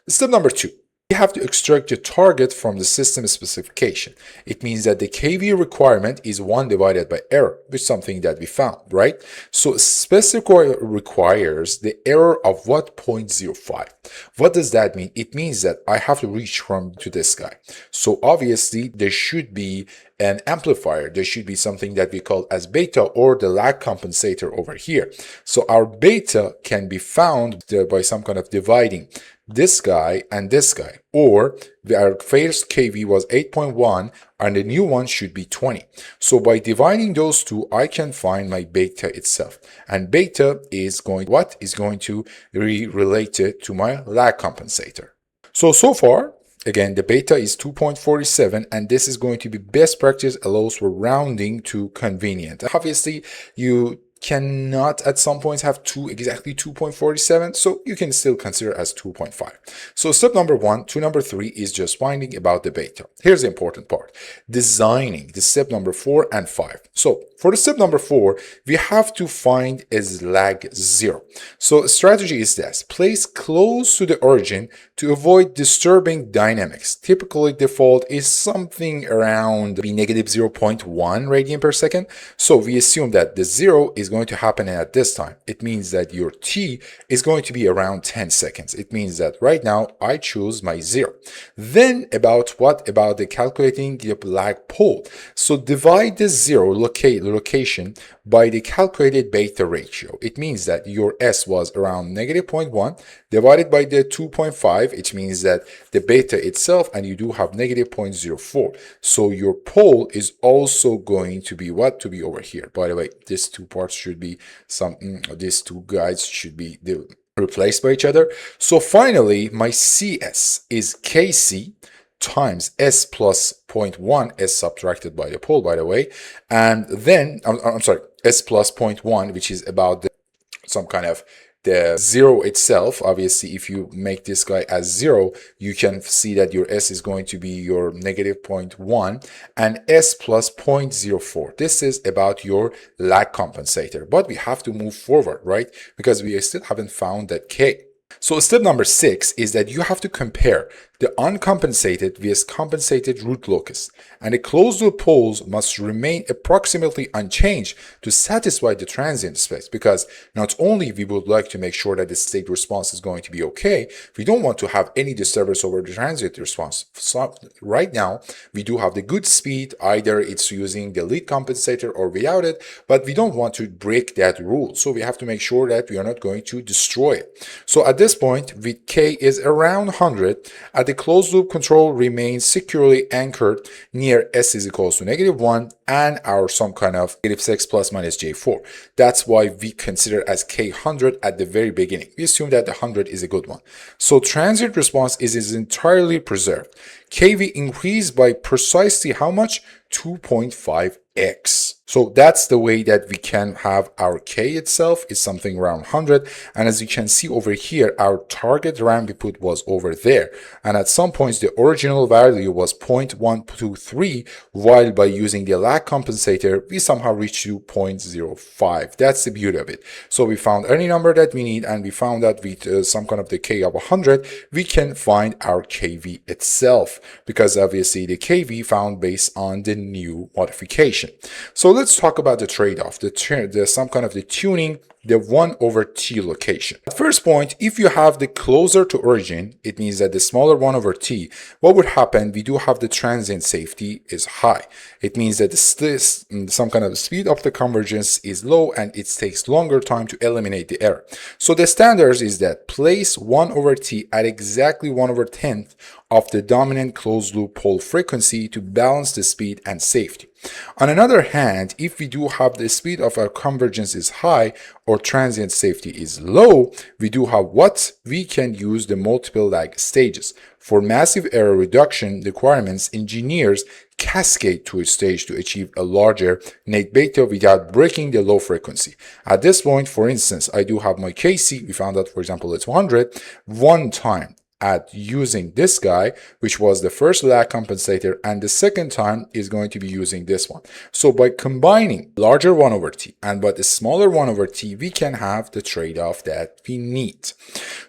Step number 2. We have to extract the target from the system specification. It means that the kV requirement is 1 divided by error, which is something that we found, right? So specific requires the error of what? 0.05. What does that mean? It means that I have to reach from to this guy. So obviously there should be an amplifier. There should be something that we call as beta, or the lag compensator over here. So our beta can be found by some kind of dividing this guy and this guy, or our first kV was 8.1 and the new one should be 20. So by dividing those two, I can find my beta itself, and beta is going to be related to my lag compensator. So far, again, the beta is 2.47, and this is going to be best practice, allows for rounding to convenient. Obviously, you cannot at some points have exactly 2.47, so you can still consider as 2.5. So step number 1 to number 3 is just finding about the beta. Here's the important part, designing the step number 4 and 5. So for the step number 4, we have to find is lag 0. So the strategy is this, place close to the origin to avoid disturbing dynamics. Typically default is something around negative 0.1 radian per second. So we assume that the 0 is going to happen at this time. It means that your t is going to be around 10 seconds. It means that right now I choose my 0. Then what about the calculating the lag pole? So divide the 0 location by the calculated beta ratio. It means that your S was around negative 0.1 divided by the 2.5. It means that the beta itself, and you do have negative 0.04. So your pole is also going to be what? To be over here. By the way, these two parts should be these two guides should be replaced by each other. So finally, my CS is KC times S plus 0.1, S subtracted by the pole, by the way, and then I'm sorry, S plus 0.1, which is about some kind of the 0 itself. Obviously, if you make this guy as 0, you can see that your S is going to be your negative 0.1 and S plus 0.04. This is about your lag compensator, but we have to move forward, right? Because we still haven't found that K. So step number 6 is that you have to compare the uncompensated vs compensated root locus, and the closed loop poles must remain approximately unchanged to satisfy the transient space, because not only we would like to make sure that the state response is going to be okay, we don't want to have any disturbance over the transient response. So right now we do have the good speed, either it's using the lead compensator or without it, but we don't want to break that rule, so we have to make sure that we are not going to destroy it. So at this point, with K is around 100, the closed loop control remains securely anchored near S is equals to negative 1 and our some kind of negative 6 plus minus J4. That's why we consider as K100 at the very beginning. We assume that the 100 is a good one. So transient response is entirely preserved. KV increased by precisely how much? 2.5x. So that's the way that we can have our K itself is something around 100. And as you can see over here, our target RAM we put was over there. And at some points, the original value was 0.123, while by using the lag compensator, we somehow reached to 0.05. That's the beauty of it. So we found any number that we need, and we found that with some kind of the K of 100, we can find our KV itself, because obviously the KV found based on the new modification. So let's talk about the trade-off, some kind of the tuning, the 1/t location. At first point, if you have the closer to origin, it means that the smaller 1/t, what would happen? We do have the transient safety is high. It means that some kind of speed of the convergence is low and it takes longer time to eliminate the error. So the standards is that place 1/t at exactly 1/10 of the dominant closed loop pole frequency to balance the speed and safety. On another hand, if we do have the speed of our convergence is high or transient safety is low, we do have what? We can use the multiple lag stages. For massive error reduction requirements, engineers cascade to a stage to achieve a larger net beta without breaking the low frequency. At this point, for instance, I do have my KC, we found that, for example, it's 100, one time at using this guy, which was the first lag compensator, and the second time is going to be using this one. So by combining larger 1/t and but a smaller 1/t, we can have the trade-off that we need.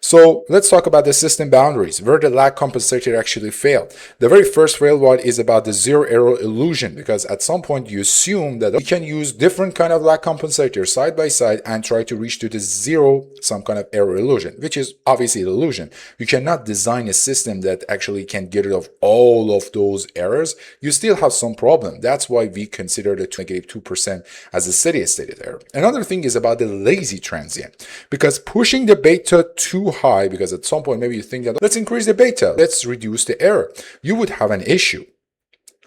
So let's talk about the system boundaries, where the lag compensator actually failed. The very first fail is about the zero error illusion, because at some point you assume that we can use different kind of lag compensators side by side and try to reach to the zero some kind of error illusion, which is obviously an illusion. You cannot design a system that actually can get rid of all of those errors. You still have some problem. That's why we consider the negative 2% as a steady state error. Another thing is about the lazy transient, because pushing the beta too high, because at some point maybe you think that let's increase the beta, let's reduce the error, you would have an issue.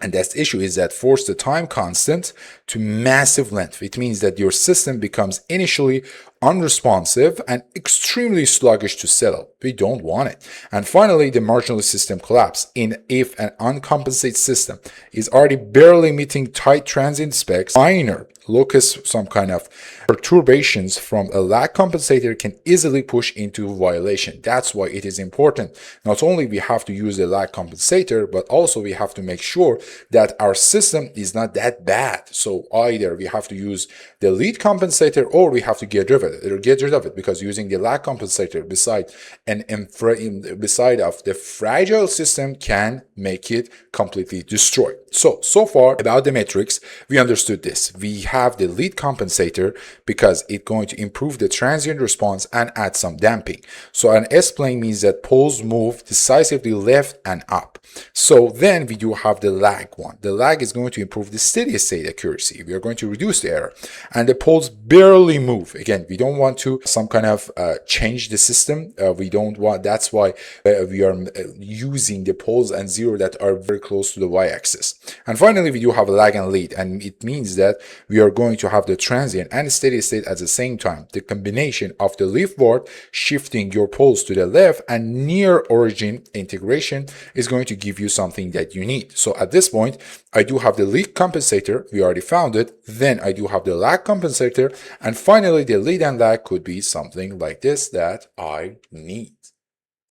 And that issue is that force the time constant to massive length. It means that your system becomes initially unresponsive and extremely sluggish to settle. We don't want it. And finally, the marginal system collapse. If an uncompensated system is already barely meeting tight transient specs, minor locus, some kind of perturbations from a lag compensator can easily push into violation. That's why it is important. Not only we have to use the lag compensator, but also we have to make sure that our system is not that bad. So either we have to use the lead compensator or we have to get rid of it, because using the lag compensator beside of the fragile system can make it completely destroyed. So far about the metrics, we understood this. We have the lead compensator because it's going to improve the transient response and add some damping. So an S-plane means that poles move decisively left and up. So then we do have the lag one. The lag is going to improve the steady state accuracy. We are going to reduce the error, and the poles barely move. Again, we don't want to some kind of change the system. We don't want. That's why we are using the poles and zero that are very close to the y-axis. And finally, we do have a lag and lead, and it means that we are going to have the transient and steady state at the same time. The combination of the leftward shifting your poles to the left and near origin integration is going to give you something that you need. So at this point, I do have the lead compensator. We already found it. Then I do have the lag compensator, and finally the lead and lag could be something like this that I need.